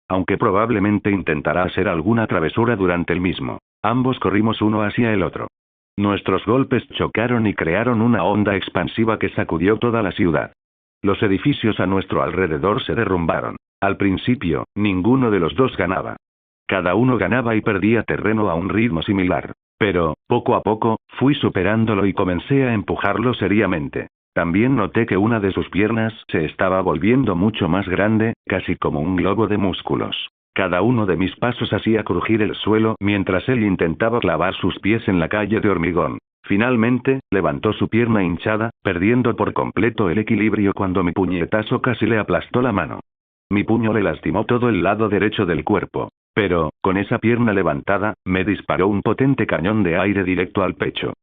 Aunque probablemente intentará hacer alguna travesura durante el mismo. Ambos corrimos uno hacia el otro. Nuestros golpes chocaron y crearon una onda expansiva que sacudió toda la ciudad. Los edificios a nuestro alrededor se derrumbaron. Al principio, ninguno de los dos ganaba. Cada uno ganaba y perdía terreno a un ritmo similar. Pero, poco a poco, fui superándolo y comencé a empujarlo seriamente. También noté que una de sus piernas se estaba volviendo mucho más grande, casi como un globo de músculos. Cada uno de mis pasos hacía crujir el suelo mientras él intentaba clavar sus pies en la calle de hormigón. Finalmente, levantó su pierna hinchada, perdiendo por completo el equilibrio cuando mi puñetazo casi le aplastó la mano. Mi puño le lastimó todo el lado derecho del cuerpo. Pero, con esa pierna levantada, me disparó un potente cañón de aire directo al pecho.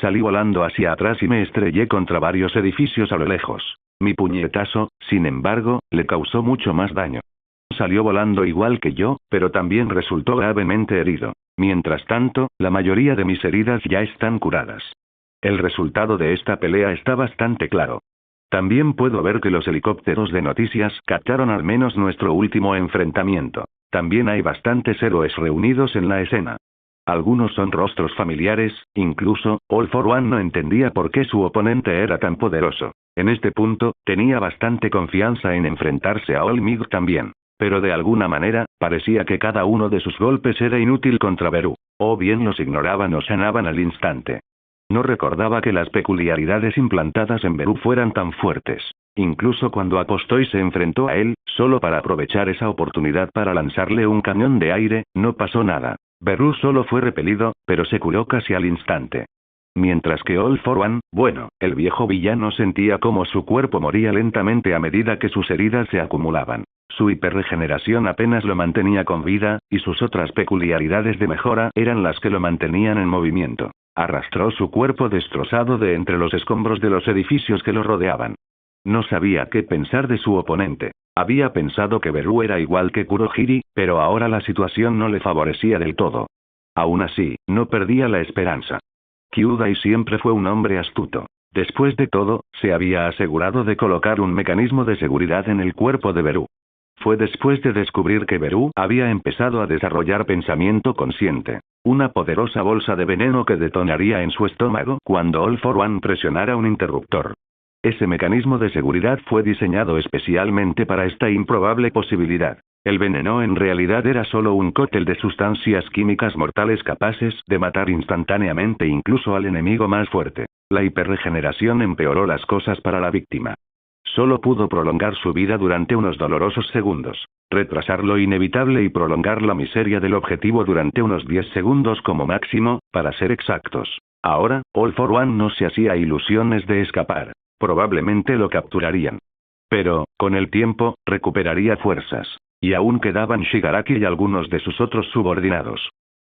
Salí volando hacia atrás y me estrellé contra varios edificios a lo lejos. Mi puñetazo, sin embargo, le causó mucho más daño. Salió volando igual que yo, pero también resultó gravemente herido. Mientras tanto, la mayoría de mis heridas ya están curadas. El resultado de esta pelea está bastante claro. También puedo ver que los helicópteros de noticias captaron al menos nuestro último enfrentamiento. También hay bastantes héroes reunidos en la escena. Algunos son rostros familiares, incluso, All for One no entendía por qué su oponente era tan poderoso. En este punto, tenía bastante confianza en enfrentarse a All Might también. Pero de alguna manera, parecía que cada uno de sus golpes era inútil contra Beru. O bien los ignoraban o sanaban al instante. No recordaba que las peculiaridades implantadas en Beru fueran tan fuertes. Incluso cuando apostó y se enfrentó a él, solo para aprovechar esa oportunidad para lanzarle un cañón de aire, no pasó nada. Beru solo fue repelido, pero se curó casi al instante. Mientras que All for One, bueno, el viejo villano sentía cómo su cuerpo moría lentamente a medida que sus heridas se acumulaban. Su hiperregeneración apenas lo mantenía con vida, y sus otras peculiaridades de mejora eran las que lo mantenían en movimiento. Arrastró su cuerpo destrozado de entre los escombros de los edificios que lo rodeaban. No sabía qué pensar de su oponente. Había pensado que Beru era igual que Kurohiri, pero ahora la situación no le favorecía del todo. Aún así, no perdía la esperanza. Kyudai siempre fue un hombre astuto. Después de todo, se había asegurado de colocar un mecanismo de seguridad en el cuerpo de Beru. Fue después de descubrir que Beru había empezado a desarrollar pensamiento consciente. Una poderosa bolsa de veneno que detonaría en su estómago cuando All for One presionara un interruptor. Ese mecanismo de seguridad fue diseñado especialmente para esta improbable posibilidad. El veneno en realidad era solo un cóctel de sustancias químicas mortales capaces de matar instantáneamente incluso al enemigo más fuerte. La hiperregeneración empeoró las cosas para la víctima. Solo pudo prolongar su vida durante unos dolorosos segundos, retrasar lo inevitable y prolongar la miseria del objetivo durante unos 10 segundos como máximo, para ser exactos. Ahora, All for One no se hacía ilusiones de escapar. Probablemente lo capturarían. Pero, con el tiempo, recuperaría fuerzas. Y aún quedaban Shigaraki y algunos de sus otros subordinados.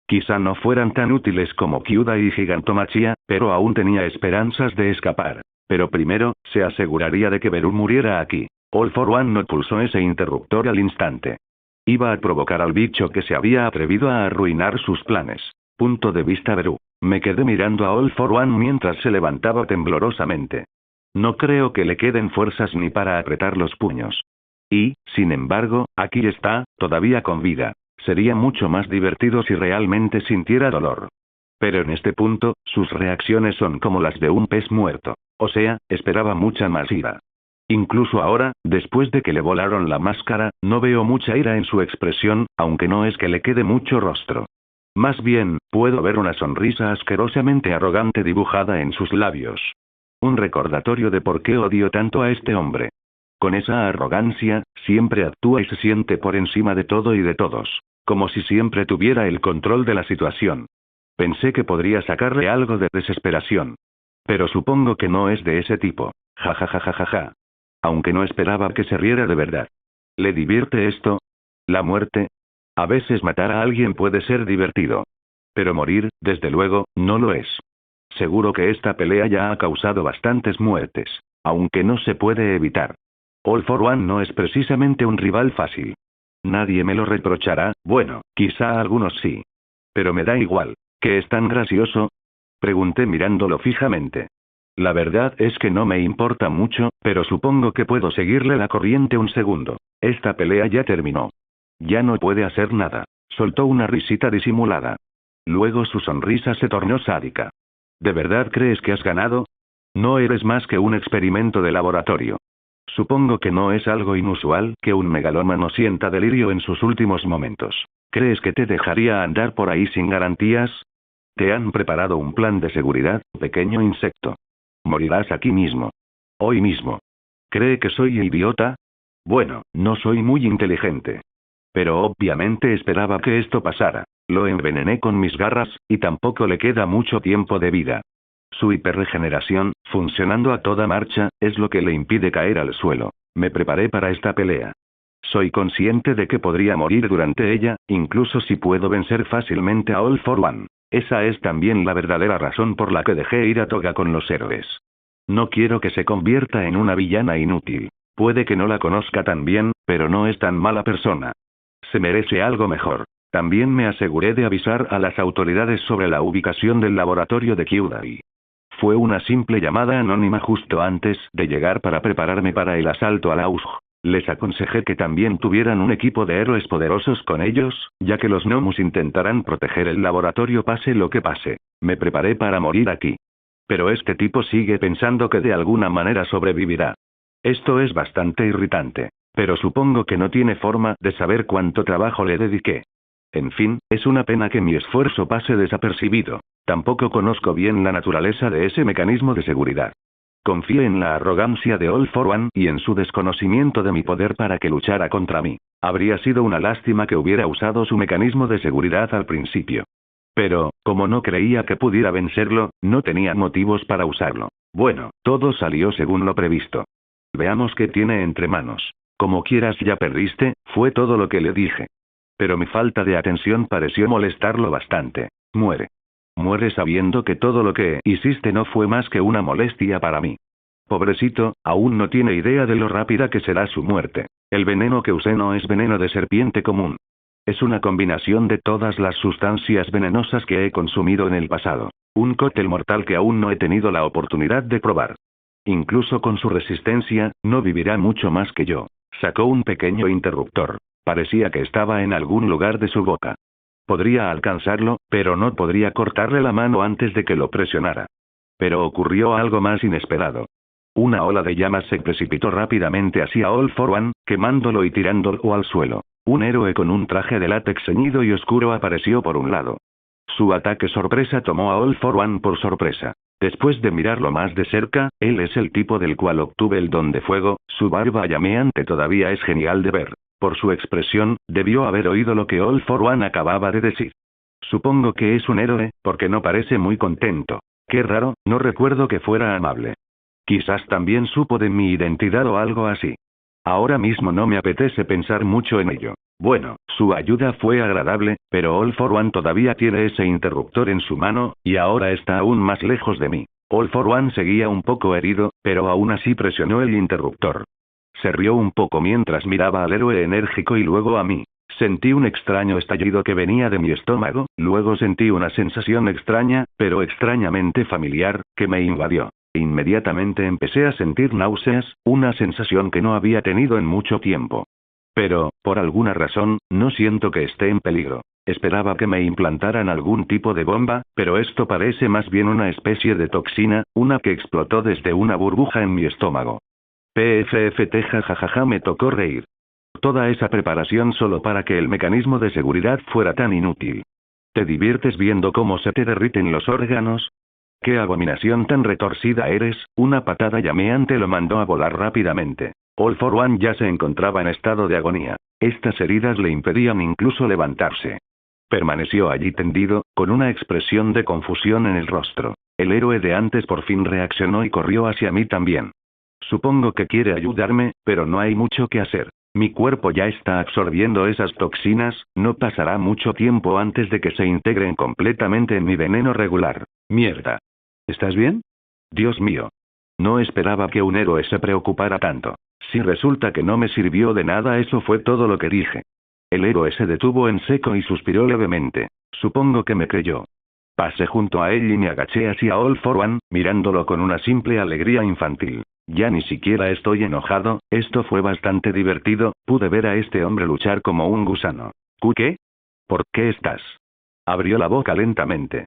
Quizá no fueran tan útiles como Kyudai y Gigantomachia, pero aún tenía esperanzas de escapar. Pero primero, se aseguraría de que Beru muriera aquí. All for One no pulsó ese interruptor al instante. Iba a provocar al bicho que se había atrevido a arruinar sus planes. Punto de vista Beru. Me quedé mirando a All for One mientras se levantaba temblorosamente. No creo que le queden fuerzas ni para apretar los puños. Y, sin embargo, aquí está, todavía con vida. Sería mucho más divertido si realmente sintiera dolor. Pero en este punto, sus reacciones son como las de un pez muerto. O sea, esperaba mucha más ira. Incluso ahora, después de que le volaron la máscara, no veo mucha ira en su expresión, aunque no es que le quede mucho rostro. Más bien, puedo ver una sonrisa asquerosamente arrogante dibujada en sus labios. Un recordatorio de por qué odio tanto a este hombre. Con esa arrogancia, siempre actúa y se siente por encima de todo y de todos, como si siempre tuviera el control de la situación. Pensé que podría sacarle algo de desesperación. Pero supongo que no es de ese tipo. Ja ja ja ja ja ja. Aunque no esperaba que se riera de verdad. ¿Le divierte esto? ¿La muerte? A veces matar a alguien puede ser divertido. Pero morir, desde luego, no lo es. Seguro que esta pelea ya ha causado bastantes muertes, aunque no se puede evitar. All for One no es precisamente un rival fácil. Nadie me lo reprochará, bueno, quizá algunos sí. Pero me da igual. ¿Qué es tan gracioso? Pregunté mirándolo fijamente. La verdad es que no me importa mucho, pero supongo que puedo seguirle la corriente un segundo. Esta pelea ya terminó. Ya no puede hacer nada. Soltó una risita disimulada. Luego su sonrisa se tornó sádica. ¿De verdad crees que has ganado? No eres más que un experimento de laboratorio. Supongo que no es algo inusual que un megalómano sienta delirio en sus últimos momentos. ¿Crees que te dejaría andar por ahí sin garantías? Te han preparado un plan de seguridad, pequeño insecto. Morirás aquí mismo. Hoy mismo. ¿Cree que soy idiota? Bueno, no soy muy inteligente. Pero obviamente esperaba que esto pasara. Lo envenené con mis garras, y tampoco le queda mucho tiempo de vida. Su hiperregeneración, funcionando a toda marcha, es lo que le impide caer al suelo. Me preparé para esta pelea. Soy consciente de que podría morir durante ella, incluso si puedo vencer fácilmente a All for One. Esa es también la verdadera razón por la que dejé ir a Toga con los héroes. No quiero que se convierta en una villana inútil. Puede que no la conozca tan bien, pero no es tan mala persona. Se merece algo mejor. También me aseguré de avisar a las autoridades sobre la ubicación del laboratorio de Kyudai. Fue una simple llamada anónima justo antes de llegar para prepararme para el asalto a Lausch. Les aconsejé que también tuvieran un equipo de héroes poderosos con ellos, ya que los gnomos intentarán proteger el laboratorio pase lo que pase. Me preparé para morir aquí. Pero este tipo sigue pensando que de alguna manera sobrevivirá. Esto es bastante irritante. Pero supongo que no tiene forma de saber cuánto trabajo le dediqué. En fin, es una pena que mi esfuerzo pase desapercibido. Tampoco conozco bien la naturaleza de ese mecanismo de seguridad. Confié en la arrogancia de All for One y en su desconocimiento de mi poder para que luchara contra mí. Habría sido una lástima que hubiera usado su mecanismo de seguridad al principio. Pero, como no creía que pudiera vencerlo, no tenía motivos para usarlo. Bueno, todo salió según lo previsto. Veamos qué tiene entre manos. Como quieras, ya perdiste, fue todo lo que le dije. Pero mi falta de atención pareció molestarlo bastante. Muere. Muere sabiendo que todo lo que hiciste no fue más que una molestia para mí. Pobrecito, aún no tiene idea de lo rápida que será su muerte. El veneno que usé no es veneno de serpiente común. Es una combinación de todas las sustancias venenosas que he consumido en el pasado. Un cóctel mortal que aún no he tenido la oportunidad de probar. Incluso con su resistencia, no vivirá mucho más que yo. Sacó un pequeño interruptor. Parecía que estaba en algún lugar de su boca. Podría alcanzarlo, pero no podría cortarle la mano antes de que lo presionara. Pero ocurrió algo más inesperado. Una ola de llamas se precipitó rápidamente hacia All for One, quemándolo y tirándolo al suelo. Un héroe con un traje de látex ceñido y oscuro apareció por un lado. Su ataque sorpresa tomó a All for One por sorpresa. Después de mirarlo más de cerca, él es el tipo del cual obtuve el don de fuego, su barba llameante todavía es genial de ver. Por su expresión, debió haber oído lo que All for One acababa de decir. Supongo que es un héroe, porque no parece muy contento. Qué raro, no recuerdo que fuera amable. Quizás también supo de mi identidad o algo así. Ahora mismo no me apetece pensar mucho en ello. Bueno, su ayuda fue agradable, pero All for One todavía tiene ese interruptor en su mano, y ahora está aún más lejos de mí. All for One seguía un poco herido, pero aún así presionó el interruptor. Se rió un poco mientras miraba al héroe enérgico y luego a mí. Sentí un extraño estallido que venía de mi estómago, luego sentí una sensación extraña, pero extrañamente familiar, que me invadió. Inmediatamente empecé a sentir náuseas, una sensación que no había tenido en mucho tiempo. Pero, por alguna razón, no siento que esté en peligro. Esperaba que me implantaran algún tipo de bomba, pero esto parece más bien una especie de toxina, una que explotó desde una burbuja en mi estómago. PFFT jajaja me tocó reír. Toda esa preparación solo para que el mecanismo de seguridad fuera tan inútil. ¿Te diviertes viendo cómo se te derriten los órganos? ¡Qué abominación tan retorcida eres! Una patada llameante lo mandó a volar rápidamente. All for One ya se encontraba en estado de agonía. Estas heridas le impedían incluso levantarse. Permaneció allí tendido, con una expresión de confusión en el rostro. El héroe de antes por fin reaccionó y corrió hacia mí también. Supongo que quiere ayudarme, pero no hay mucho que hacer. Mi cuerpo ya está absorbiendo esas toxinas, no pasará mucho tiempo antes de que se integren completamente en mi veneno regular. Mierda. ¿Estás bien? Dios mío. No esperaba que un héroe se preocupara tanto. Si resulta que no me sirvió de nada, eso fue todo lo que dije. El héroe se detuvo en seco y suspiró levemente. Supongo que me creyó. Pasé junto a él y me agaché hacia All for One, mirándolo con una simple alegría infantil. Ya ni siquiera estoy enojado, esto fue bastante divertido, pude ver a este hombre luchar como un gusano. ¿Qué? ¿Por qué estás? Abrió la boca lentamente.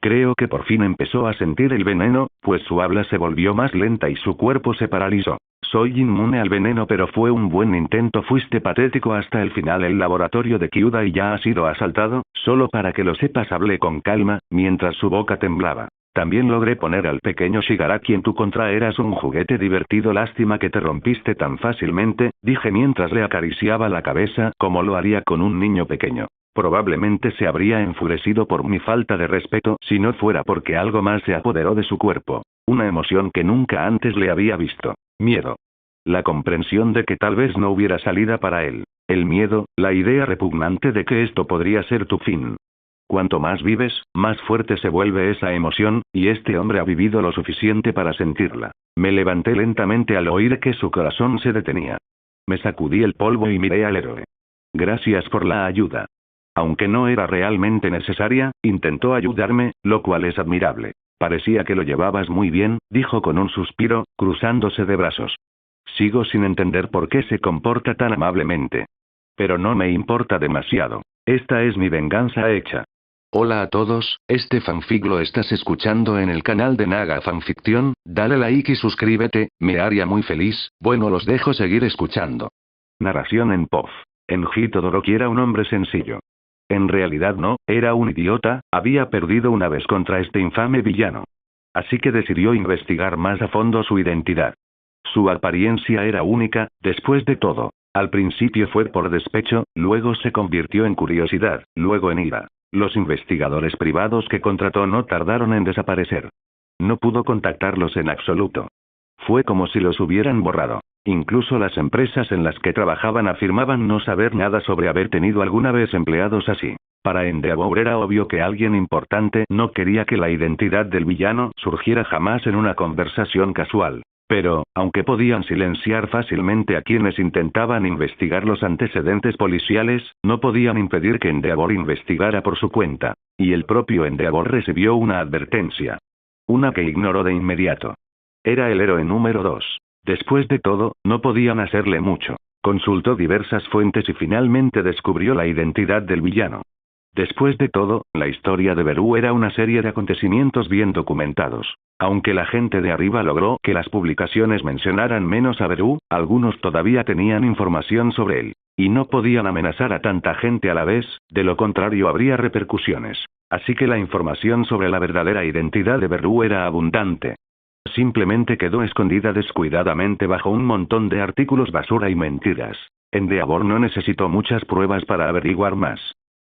Creo que por fin empezó a sentir el veneno, pues su habla se volvió más lenta y su cuerpo se paralizó. Soy inmune al veneno, pero fue un buen intento. Fuiste patético hasta el final. El laboratorio de Kyuda ya ha sido asaltado, solo para que lo sepas, hablé con calma, mientras su boca temblaba. También logré poner al pequeño Shigaraki en tu contra. Eras un juguete divertido. Lástima que te rompiste tan fácilmente, dije mientras le acariciaba la cabeza como lo haría con un niño pequeño. Probablemente se habría enfurecido por mi falta de respeto si no fuera porque algo más se apoderó de su cuerpo. Una emoción que nunca antes le había visto. Miedo. La comprensión de que tal vez no hubiera salida para él. El miedo, la idea repugnante de que esto podría ser tu fin. Cuanto más vives, más fuerte se vuelve esa emoción, y este hombre ha vivido lo suficiente para sentirla. Me levanté lentamente al oír que su corazón se detenía. Me sacudí el polvo y miré al héroe. Gracias por la ayuda. Aunque no era realmente necesaria, intentó ayudarme, lo cual es admirable. Parecía que lo llevabas muy bien, dijo con un suspiro, cruzándose de brazos. Sigo sin entender por qué se comporta tan amablemente. Pero no me importa demasiado. Esta es mi venganza hecha. Hola a todos, este fanfic lo estás escuchando en el canal de Naga Fanfiction, dale like y suscríbete, me haría muy feliz, bueno los dejo seguir escuchando. Narración en POF. Enji Todoroki era un hombre sencillo. En realidad no, era un idiota, había perdido una vez contra este infame villano. Así que decidió investigar más a fondo su identidad. Su apariencia era única, después de todo. Al principio fue por despecho, luego se convirtió en curiosidad, luego en ira. Los investigadores privados que contrató no tardaron en desaparecer. No pudo contactarlos en absoluto. Fue como si los hubieran borrado. Incluso las empresas en las que trabajaban afirmaban no saber nada sobre haber tenido alguna vez empleados así. Para Endeavor era obvio que alguien importante no quería que la identidad del villano surgiera jamás en una conversación casual. Pero, aunque podían silenciar fácilmente a quienes intentaban investigar los antecedentes policiales, no podían impedir que Endeavor investigara por su cuenta. Y el propio Endeavor recibió una advertencia. Una que ignoró de inmediato. Era el héroe número 2. Después de todo, no podían hacerle mucho. Consultó diversas fuentes y finalmente descubrió la identidad del villano. Después de todo, la historia de Beru era una serie de acontecimientos bien documentados. Aunque la gente de arriba logró que las publicaciones mencionaran menos a Beru, algunos todavía tenían información sobre él. Y no podían amenazar a tanta gente a la vez, de lo contrario habría repercusiones. Así que la información sobre la verdadera identidad de Beru era abundante. Simplemente quedó escondida descuidadamente bajo un montón de artículos basura y mentiras. Endeavor no necesitó muchas pruebas para averiguar más.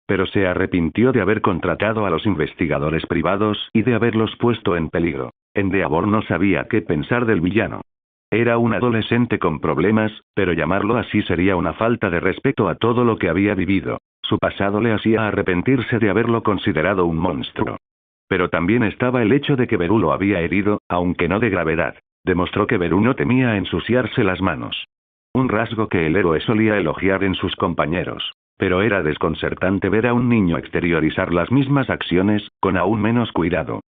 Pero se arrepintió de haber contratado a los investigadores privados y de haberlos puesto en peligro. Endeavor no sabía qué pensar del villano. Era un adolescente con problemas, pero llamarlo así sería una falta de respeto a todo lo que había vivido. Su pasado le hacía arrepentirse de haberlo considerado un monstruo. Pero también estaba el hecho de que Beru lo había herido, aunque no de gravedad. Demostró que Beru no temía ensuciarse las manos. Un rasgo que el héroe solía elogiar en sus compañeros. Pero era desconcertante ver a un niño exteriorizar las mismas acciones, con aún menos cuidado.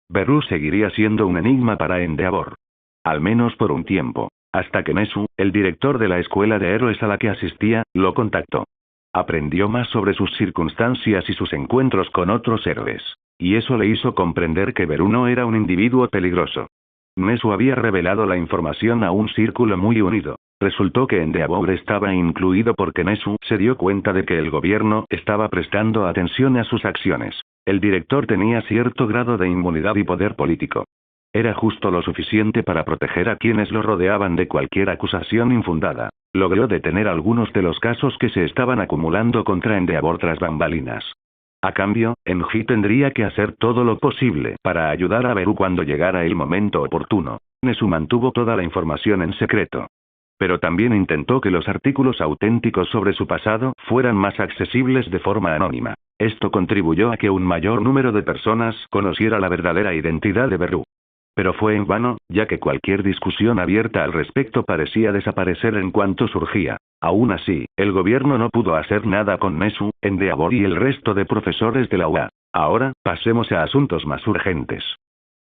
Beru seguiría siendo un enigma para Endeavor. Al menos por un tiempo. Hasta que Nezu, el director de la escuela de héroes a la que asistía, lo contactó. Aprendió más sobre sus circunstancias y sus encuentros con otros héroes. Y eso le hizo comprender que Beru no era un individuo peligroso. Nezu había revelado la información a un círculo muy unido. Resultó que Endeavor estaba incluido porque Nezu se dio cuenta de que el gobierno estaba prestando atención a sus acciones. El director tenía cierto grado de inmunidad y poder político. Era justo lo suficiente para proteger a quienes lo rodeaban de cualquier acusación infundada. Logró detener algunos de los casos que se estaban acumulando contra Endeavor tras bambalinas. A cambio, Enji tendría que hacer todo lo posible para ayudar a Beru cuando llegara el momento oportuno. Nezu mantuvo toda la información en secreto. Pero también intentó que los artículos auténticos sobre su pasado fueran más accesibles de forma anónima. Esto contribuyó a que un mayor número de personas conociera la verdadera identidad de Beru. Pero fue en vano, ya que cualquier discusión abierta al respecto parecía desaparecer en cuanto surgía. Aún así, el gobierno no pudo hacer nada con Nezu, Endeavor y el resto de profesores de la UA. Ahora, pasemos a asuntos más urgentes.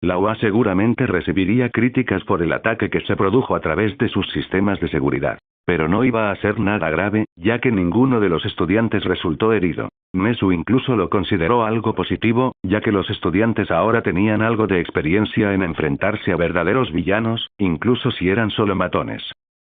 La UA seguramente recibiría críticas por el ataque que se produjo a través de sus sistemas de seguridad. Pero no iba a ser nada grave, ya que ninguno de los estudiantes resultó herido. Nezu incluso lo consideró algo positivo, ya que los estudiantes ahora tenían algo de experiencia en enfrentarse a verdaderos villanos, incluso si eran solo matones.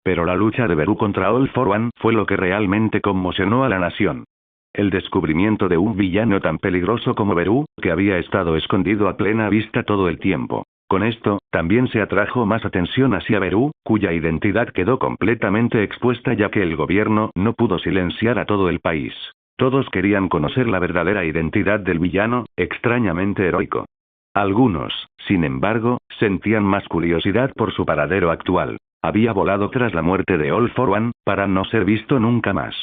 Pero la lucha de Beru contra All for One fue lo que realmente conmocionó a la nación. El descubrimiento de un villano tan peligroso como Beru, que había estado escondido a plena vista todo el tiempo. Con esto, también se atrajo más atención hacia Beru, cuya identidad quedó completamente expuesta ya que el gobierno no pudo silenciar a todo el país. Todos querían conocer la verdadera identidad del villano, extrañamente heroico. Algunos, sin embargo, sentían más curiosidad por su paradero actual. Había volado tras la muerte de All for One, para no ser visto nunca más.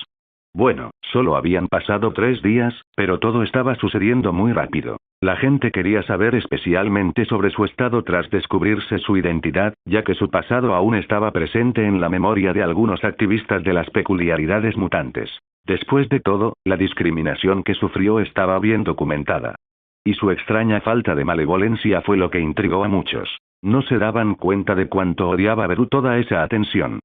Bueno, solo habían pasado 3 días, pero todo estaba sucediendo muy rápido. La gente quería saber especialmente sobre su estado tras descubrirse su identidad, ya que su pasado aún estaba presente en la memoria de algunos activistas de las peculiaridades mutantes. Después de todo, la discriminación que sufrió estaba bien documentada. Y su extraña falta de malevolencia fue lo que intrigó a muchos. No se daban cuenta de cuánto odiaba Beru toda esa atención.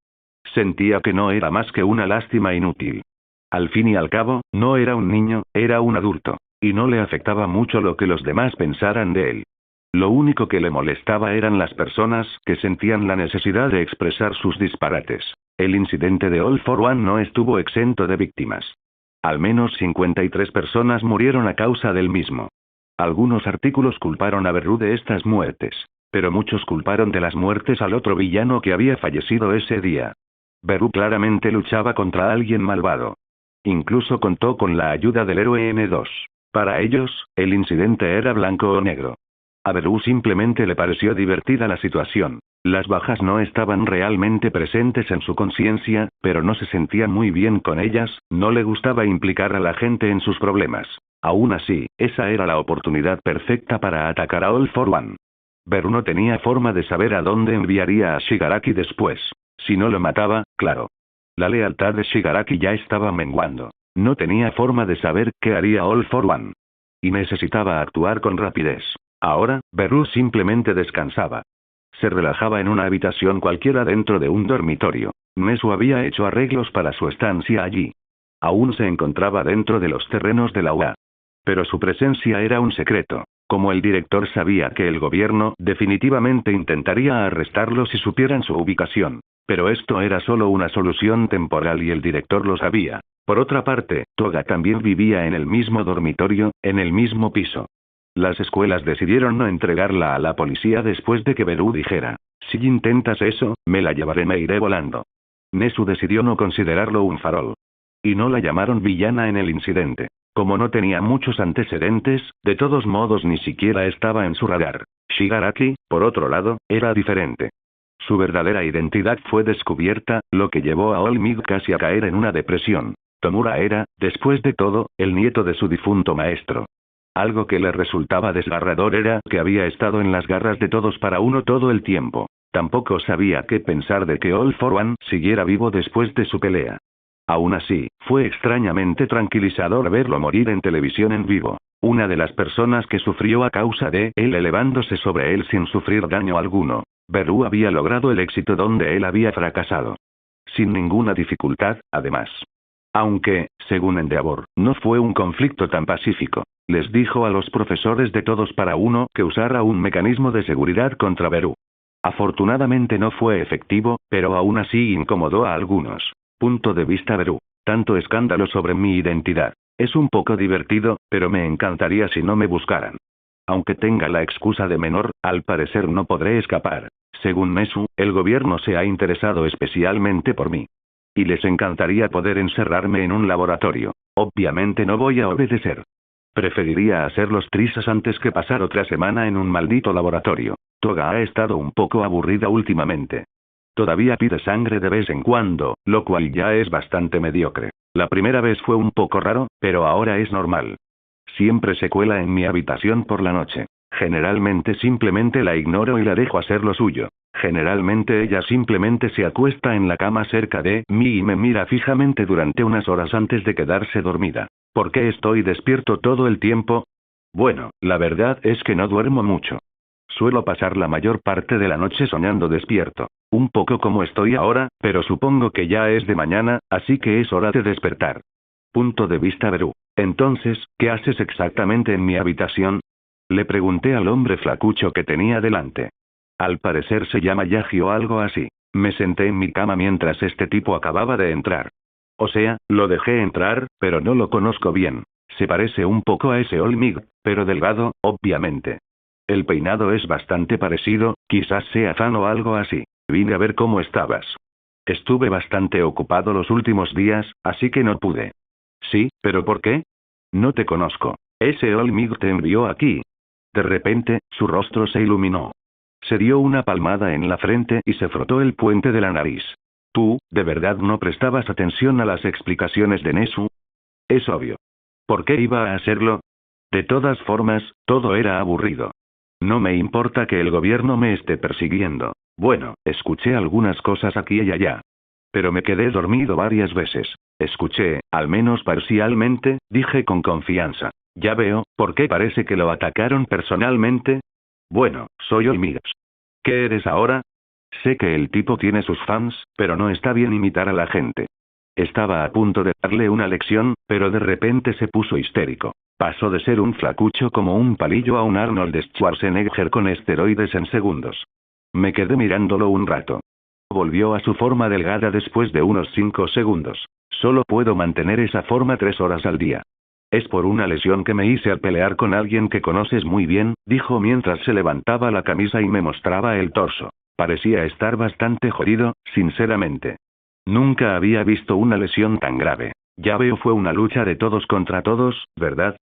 Sentía que no era más que una lástima inútil. Al fin y al cabo, no era un niño, era un adulto. Y no le afectaba mucho lo que los demás pensaran de él. Lo único que le molestaba eran las personas que sentían la necesidad de expresar sus disparates. El incidente de All for One no estuvo exento de víctimas. Al menos 53 personas murieron a causa del mismo. Algunos artículos culparon a Beru de estas muertes, pero muchos culparon de las muertes al otro villano que había fallecido ese día. Beru claramente luchaba contra alguien malvado. Incluso contó con la ayuda del héroe N2. Para ellos, el incidente era blanco o negro. A Beru simplemente le pareció divertida la situación. Las bajas no estaban realmente presentes en su conciencia, pero no se sentía muy bien con ellas, no le gustaba implicar a la gente en sus problemas. Aún así, esa era la oportunidad perfecta para atacar a All for One. Beru no tenía forma de saber a dónde enviaría a Shigaraki después. Si no lo mataba, claro. La lealtad de Shigaraki ya estaba menguando. No tenía forma de saber qué haría All for One. Y necesitaba actuar con rapidez. Ahora, Beru simplemente descansaba. Se relajaba en una habitación cualquiera dentro de un dormitorio. Nezu había hecho arreglos para su estancia allí. Aún se encontraba dentro de los terrenos de la UA. Pero su presencia era un secreto. Como el director sabía que el gobierno definitivamente intentaría arrestarlo si supieran su ubicación. Pero esto era solo una solución temporal y el director lo sabía. Por otra parte, Toga también vivía en el mismo dormitorio, en el mismo piso. Las escuelas decidieron no entregarla a la policía después de que Beru dijera: si intentas eso, me la llevaré, me iré volando. Nezu decidió no considerarlo un farol. Y no la llamaron villana en el incidente. Como no tenía muchos antecedentes, de todos modos ni siquiera estaba en su radar. Shigaraki, por otro lado, era diferente. Su verdadera identidad fue descubierta, lo que llevó a All Might casi a caer en una depresión. Tomura era, después de todo, el nieto de su difunto maestro. Algo que le resultaba desgarrador era que había estado en las garras de todos para uno todo el tiempo. Tampoco sabía qué pensar de que All for One siguiera vivo después de su pelea. Aún así, fue extrañamente tranquilizador verlo morir en televisión en vivo. Una de las personas que sufrió a causa de él elevándose sobre él sin sufrir daño alguno. Beru había logrado el éxito donde él había fracasado. Sin ninguna dificultad, además. Aunque, según Endeavor, no fue un conflicto tan pacífico. Les dijo a los profesores de todos para uno que usara un mecanismo de seguridad contra Beru. Afortunadamente no fue efectivo, pero aún así incomodó a algunos. Punto de vista Beru. Tanto escándalo sobre mi identidad. Es un poco divertido, pero me encantaría si no me buscaran. Aunque tenga la excusa de menor, al parecer no podré escapar. Según Nezu, el gobierno se ha interesado especialmente por mí. Y les encantaría poder encerrarme en un laboratorio. Obviamente no voy a obedecer. Preferiría hacer los trizas antes que pasar otra semana en un maldito laboratorio. Toga ha estado un poco aburrida últimamente. Todavía pide sangre de vez en cuando, lo cual ya es bastante mediocre. La primera vez fue un poco raro, pero ahora es normal. Siempre se cuela en mi habitación por la noche. Generalmente simplemente la ignoro y la dejo hacer lo suyo. Generalmente ella simplemente se acuesta en la cama cerca de mí y me mira fijamente durante unas horas antes de quedarse dormida. ¿Por qué estoy despierto todo el tiempo? Bueno, la verdad es que no duermo mucho. Suelo pasar la mayor parte de la noche soñando despierto. Un poco como estoy ahora, pero supongo que ya es de mañana, así que es hora de despertar. Punto de vista Beru. Entonces, ¿qué haces exactamente en mi habitación? Le pregunté al hombre flacucho que tenía delante. Al parecer se llama Yagi o algo así. Me senté en mi cama mientras este tipo acababa de entrar. O sea, lo dejé entrar, pero no lo conozco bien. Se parece un poco a ese All Might, pero delgado, obviamente. El peinado es bastante parecido, quizás sea fan o algo así. Vine a ver cómo estabas. Estuve bastante ocupado los últimos días, así que no pude. Sí, ¿pero por qué? No te conozco. Ese All Might te envió aquí. De repente, su rostro se iluminó. Se dio una palmada en la frente y se frotó el puente de la nariz. ¿Tú, de verdad no prestabas atención a las explicaciones de Nezu? Es obvio. ¿Por qué iba a hacerlo? De todas formas, todo era aburrido. No me importa que el gobierno me esté persiguiendo. Bueno, escuché algunas cosas aquí y allá. Pero me quedé dormido varias veces. Escuché, al menos parcialmente, dije con confianza. Ya veo, ¿por qué parece que lo atacaron personalmente? Bueno, soy Olmigos. ¿Qué eres ahora? Sé que el tipo tiene sus fans, pero no está bien imitar a la gente. Estaba a punto de darle una lección, pero de repente se puso histérico. Pasó de ser un flacucho como un palillo a un Arnold Schwarzenegger con esteroides en segundos. Me quedé mirándolo un rato. Volvió a su forma delgada después de unos 5 segundos. Solo puedo mantener esa forma 3 horas al día. Es por una lesión que me hice al pelear con alguien que conoces muy bien, dijo mientras se levantaba la camisa y me mostraba el torso. Parecía estar bastante jodido, sinceramente. Nunca había visto una lesión tan grave. Ya veo, fue una lucha de todos contra todos, ¿verdad?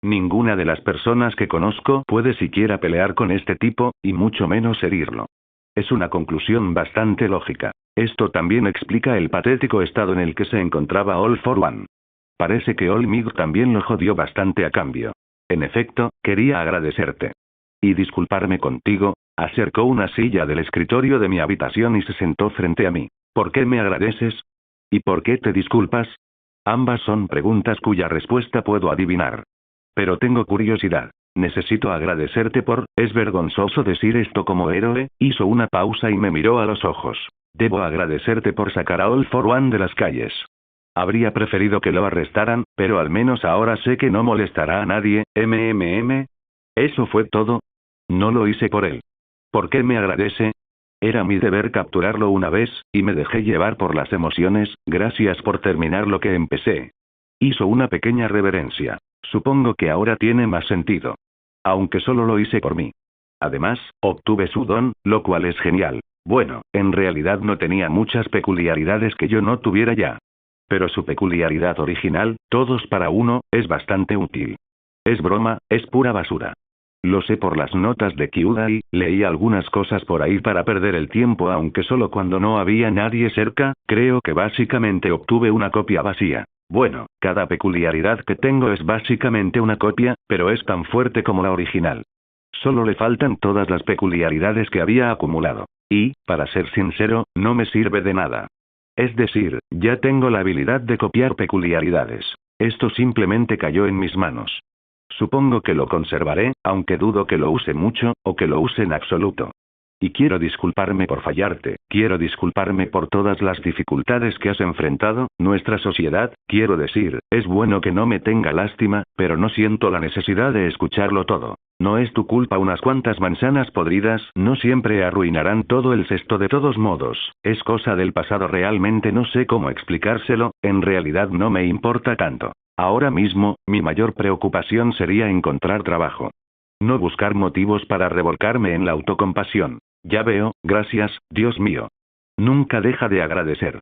Ninguna de las personas que conozco puede siquiera pelear con este tipo, y mucho menos herirlo. Es una conclusión bastante lógica. Esto también explica el patético estado en el que se encontraba All for One. Parece que Olmig también lo jodió bastante a cambio. En efecto, quería agradecerte. Y disculparme contigo. Acercó una silla del escritorio de mi habitación y se sentó frente a mí. ¿Por qué me agradeces? ¿Y por qué te disculpas? Ambas son preguntas cuya respuesta puedo adivinar. Pero tengo curiosidad. Necesito agradecerte por, es vergonzoso decir esto como héroe, hizo una pausa y me miró a los ojos. Debo agradecerte por sacar a All for One de las calles. Habría preferido que lo arrestaran, pero al menos ahora sé que no molestará a nadie, ¿Eso fue todo? No lo hice por él. ¿Por qué me agradece? Era mi deber capturarlo una vez, y me dejé llevar por las emociones, gracias por terminar lo que empecé. Hizo una pequeña reverencia. Supongo que ahora tiene más sentido. Aunque solo lo hice por mí. Además, obtuve su don, lo cual es genial. Bueno, en realidad no tenía muchas peculiaridades que yo no tuviera ya. Pero su peculiaridad original, todos para uno, es bastante útil. Es broma, es pura basura. Lo sé por las notas de Kyudai, leí algunas cosas por ahí para perder el tiempo aunque solo cuando no había nadie cerca, creo que básicamente obtuve una copia vacía. Bueno, cada peculiaridad que tengo es básicamente una copia, pero es tan fuerte como la original. Solo le faltan todas las peculiaridades que había acumulado. Y, para ser sincero, no me sirve de nada. Es decir, ya tengo la habilidad de copiar peculiaridades. Esto simplemente cayó en mis manos. Supongo que lo conservaré, aunque dudo que lo use mucho, o que lo use en absoluto. Y quiero disculparme por fallarte, quiero disculparme por todas las dificultades que has enfrentado, nuestra sociedad, quiero decir, es bueno que no me tenga lástima, pero no siento la necesidad de escucharlo todo. No es tu culpa, unas cuantas manzanas podridas no siempre arruinarán todo el cesto de todos modos, es cosa del pasado, realmente no sé cómo explicárselo, en realidad no me importa tanto. Ahora mismo, mi mayor preocupación sería encontrar trabajo. No buscar motivos para revolcarme en la autocompasión. Ya veo, gracias, Dios mío. Nunca deja de agradecer.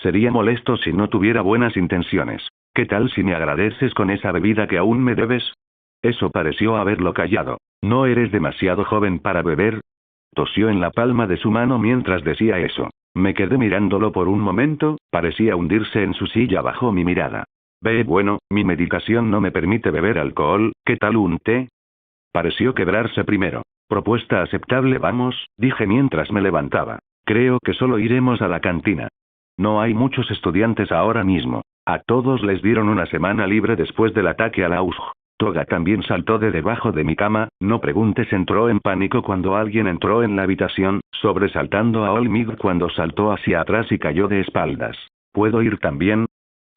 Sería molesto si no tuviera buenas intenciones. ¿Qué tal si me agradeces con esa bebida que aún me debes? Eso pareció haberlo callado. ¿No eres demasiado joven para beber? Tosió en la palma de su mano mientras decía eso. Me quedé mirándolo por un momento, parecía hundirse en su silla bajo mi mirada. Bueno, mi medicación no me permite beber alcohol, ¿qué tal un té? Pareció quebrarse primero. Propuesta aceptable, vamos, dije mientras me levantaba. Creo que solo iremos a la cantina. No hay muchos estudiantes ahora mismo. A todos les dieron una semana libre después del ataque a la USG. Toga también saltó de debajo de mi cama, no preguntes, entró en pánico cuando alguien entró en la habitación, sobresaltando a Olmig cuando saltó hacia atrás y cayó de espaldas. ¿Puedo ir también?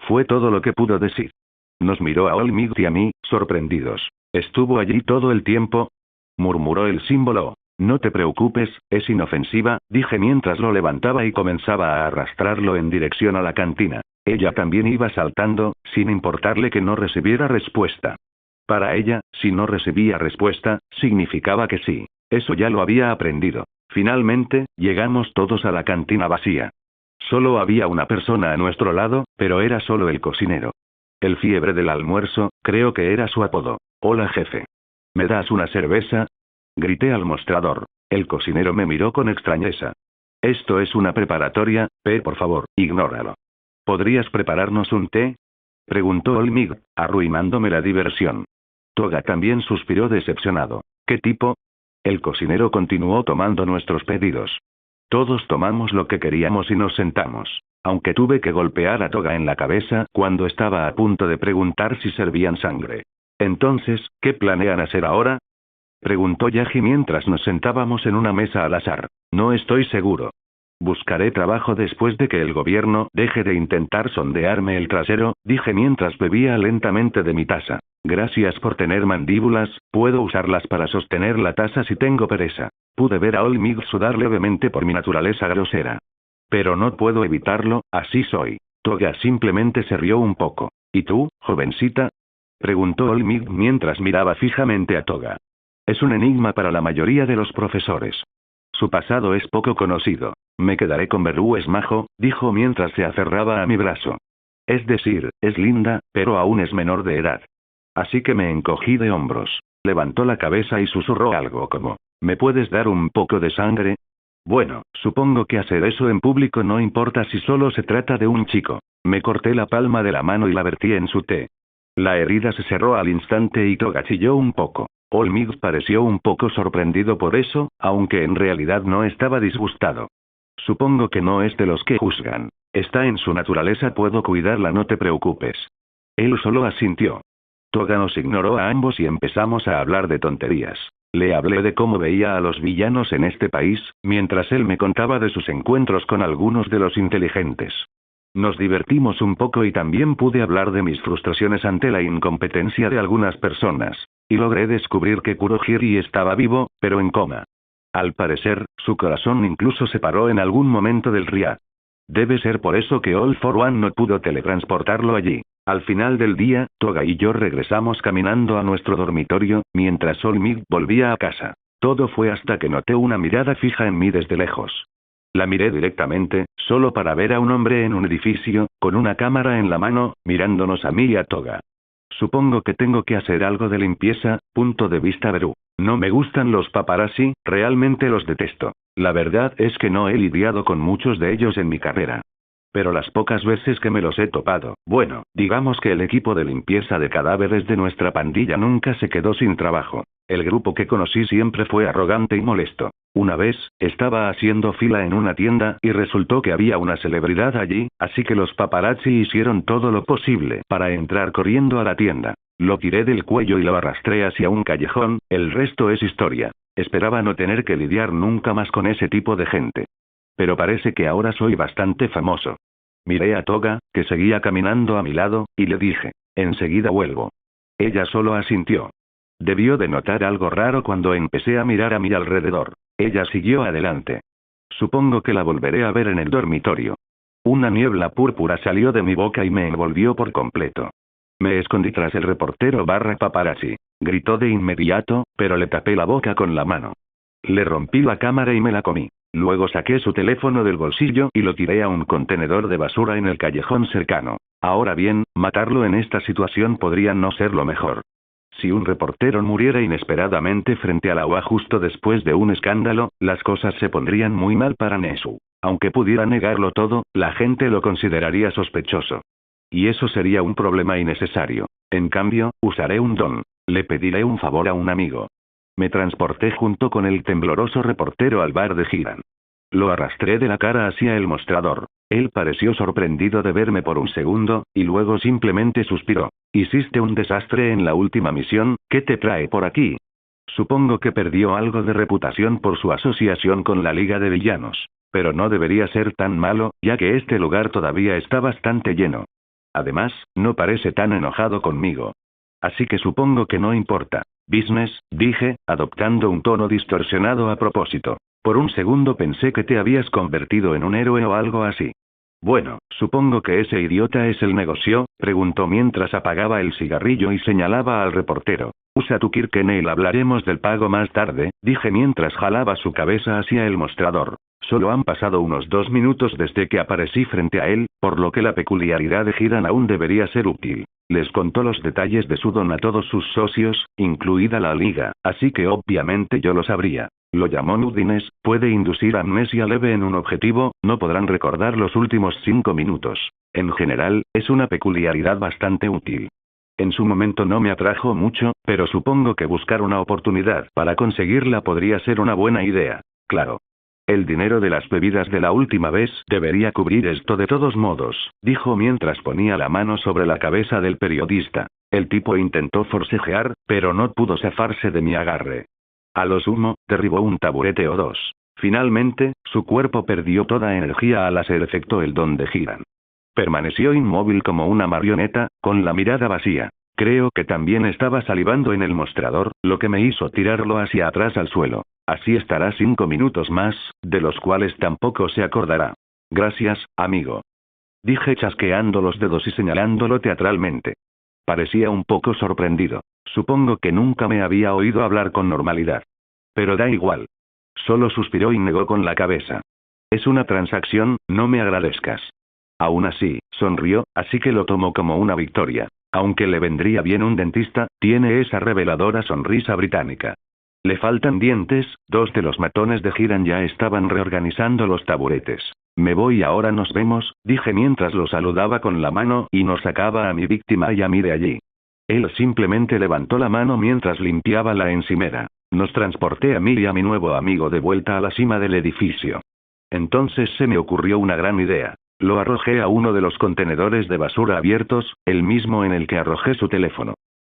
Fue todo lo que pudo decir. Nos miró a Olmig y a mí, sorprendidos. ¿Estuvo allí todo el tiempo? Murmuró el símbolo. No te preocupes, es inofensiva, dije mientras lo levantaba y comenzaba a arrastrarlo en dirección a la cantina. Ella también iba saltando, sin importarle que no recibiera respuesta. Para ella, si no recibía respuesta, significaba que sí. Eso ya lo había aprendido. Finalmente, llegamos todos a la cantina vacía. Solo había una persona a nuestro lado, pero era solo el cocinero. El fiebre del almuerzo, creo que era su apodo. Hola, jefe. ¿Me das una cerveza? Grité al mostrador. El cocinero me miró con extrañeza. Esto es una preparatoria, por favor, ignóralo. ¿Podrías prepararnos un té? Preguntó Olmig, arruinándome la diversión. Toga también suspiró decepcionado. ¿Qué tipo? El cocinero continuó tomando nuestros pedidos. Todos tomamos lo que queríamos y nos sentamos. Aunque tuve que golpear a Toga en la cabeza cuando estaba a punto de preguntar si servían sangre. Entonces, ¿qué planean hacer ahora? Preguntó Yaji mientras nos sentábamos en una mesa al azar. No estoy seguro. Buscaré trabajo después de que el gobierno deje de intentar sondearme el trasero, dije mientras bebía lentamente de mi taza. Gracias por tener mandíbulas, puedo usarlas para sostener la taza si tengo pereza. Pude ver a Olmig sudar levemente por mi naturaleza grosera. Pero no puedo evitarlo, así soy. Toga simplemente se rió un poco. ¿Y tú, jovencita? Preguntó Olmig mientras miraba fijamente a Toga. Es un enigma para la mayoría de los profesores. Su pasado es poco conocido. Me quedaré con Beru, es majo, dijo mientras se aferraba a mi brazo. Es decir, es linda, pero aún es menor de edad. Así que me encogí de hombros. Levantó la cabeza y susurró algo como, ¿me puedes dar un poco de sangre? Bueno, supongo que hacer eso en público no importa si solo se trata de un chico. Me corté la palma de la mano y la vertí en su té. La herida se cerró al instante y Toga chilló un poco. Olmig pareció un poco sorprendido por eso, aunque en realidad no estaba disgustado. Supongo que no es de los que juzgan. Está en su naturaleza, puedo cuidarla, no te preocupes. Él solo asintió. Toga nos ignoró a ambos y empezamos a hablar de tonterías. Le hablé de cómo veía a los villanos en este país, mientras él me contaba de sus encuentros con algunos de los inteligentes. Nos divertimos un poco y también pude hablar de mis frustraciones ante la incompetencia de algunas personas. Y logré descubrir que Kurohiri estaba vivo, pero en coma. Al parecer, su corazón incluso se paró en algún momento del RIA. Debe ser por eso que All for One no pudo teletransportarlo allí. Al final del día, Toga y yo regresamos caminando a nuestro dormitorio, mientras Olmig volvía a casa. Todo fue hasta que noté una mirada fija en mí desde lejos. La miré directamente, solo para ver a un hombre en un edificio, con una cámara en la mano, mirándonos a mí y a Toga. Supongo que tengo que hacer algo de limpieza, punto de vista Beru. No me gustan los paparazzi, realmente los detesto. La verdad es que no he lidiado con muchos de ellos en mi carrera. Pero las pocas veces que me los he topado, bueno, digamos que el equipo de limpieza de cadáveres de nuestra pandilla nunca se quedó sin trabajo. El grupo que conocí siempre fue arrogante y molesto. Una vez, estaba haciendo fila en una tienda y resultó que había una celebridad allí, así que los paparazzi hicieron todo lo posible para entrar corriendo a la tienda. Lo tiré del cuello y lo arrastré hacia un callejón, el resto es historia. Esperaba no tener que lidiar nunca más con ese tipo de gente. Pero parece que ahora soy bastante famoso. Miré a Toga, que seguía caminando a mi lado, y le dije, enseguida vuelvo. Ella solo asintió. Debió de notar algo raro cuando empecé a mirar a mi alrededor. Ella siguió adelante. Supongo que la volveré a ver en el dormitorio. Una niebla púrpura salió de mi boca y me envolvió por completo. Me escondí tras el reportero / paparazzi. Gritó de inmediato, pero le tapé la boca con la mano. Le rompí la cámara y me la comí. Luego saqué su teléfono del bolsillo y lo tiré a un contenedor de basura en el callejón cercano. Ahora bien, matarlo en esta situación podría no ser lo mejor. Si un reportero muriera inesperadamente frente a la UA justo después de un escándalo, las cosas se pondrían muy mal para Nezu. Aunque pudiera negarlo todo, la gente lo consideraría sospechoso. Y eso sería un problema innecesario. En cambio, usaré un don. Le pediré un favor a un amigo. Me transporté junto con el tembloroso reportero al bar de Hiran. Lo arrastré de la cara hacia el mostrador. Él pareció sorprendido de verme por un segundo, y luego simplemente suspiró. Hiciste un desastre en la última misión, ¿qué te trae por aquí? Supongo que perdió algo de reputación por su asociación con la Liga de Villanos. Pero no debería ser tan malo, ya que este lugar todavía está bastante lleno. Además, no parece tan enojado conmigo. Así que supongo que no importa. Business, dije, adoptando un tono distorsionado a propósito. Por un segundo pensé que te habías convertido en un héroe o algo así. Bueno, supongo que ese idiota es el negocio, preguntó mientras apagaba el cigarrillo y señalaba al reportero. Usa tu Kirkenale, hablaremos del pago más tarde, dije mientras jalaba su cabeza hacia el mostrador. Solo han pasado unos 2 minutos desde que aparecí frente a él, por lo que la peculiaridad de Hiran aún debería ser útil. Les contó los detalles de su don a todos sus socios, incluida la liga, así que obviamente yo lo sabría. Lo llamó Nudines, puede inducir amnesia leve en un objetivo, no podrán recordar los últimos 5 minutos. En general, es una peculiaridad bastante útil. En su momento no me atrajo mucho, pero supongo que buscar una oportunidad para conseguirla podría ser una buena idea. Claro. El dinero de las bebidas de la última vez debería cubrir esto de todos modos, dijo mientras ponía la mano sobre la cabeza del periodista. El tipo intentó forcejear, pero no pudo zafarse de mi agarre. A lo sumo, derribó un taburete o dos. Finalmente, su cuerpo perdió toda energía al hacer efecto el don de Hiran. Permaneció inmóvil como una marioneta, con la mirada vacía. Creo que también estaba salivando en el mostrador, lo que me hizo tirarlo hacia atrás al suelo. Así estará 5 minutos más, de los cuales tampoco se acordará. Gracias, amigo. Dije chasqueando los dedos y señalándolo teatralmente. Parecía un poco sorprendido. Supongo que nunca me había oído hablar con normalidad. Pero da igual. Solo suspiró y negó con la cabeza. Es una transacción, no me agradezcas. Aún así, sonrió, así que lo tomó como una victoria. Aunque le vendría bien un dentista, tiene esa reveladora sonrisa británica. Le faltan dientes, 2 de los matones de Hiran ya estaban reorganizando los taburetes. Me voy y ahora nos vemos, dije mientras lo saludaba con la mano y nos sacaba a mi víctima y a mí de allí. Él simplemente levantó la mano mientras limpiaba la encimera. Nos transporté a mí y a mi nuevo amigo de vuelta a la cima del edificio. Entonces se me ocurrió una gran idea. Lo arrojé a uno de los contenedores de basura abiertos, el mismo en el que arrojé su teléfono.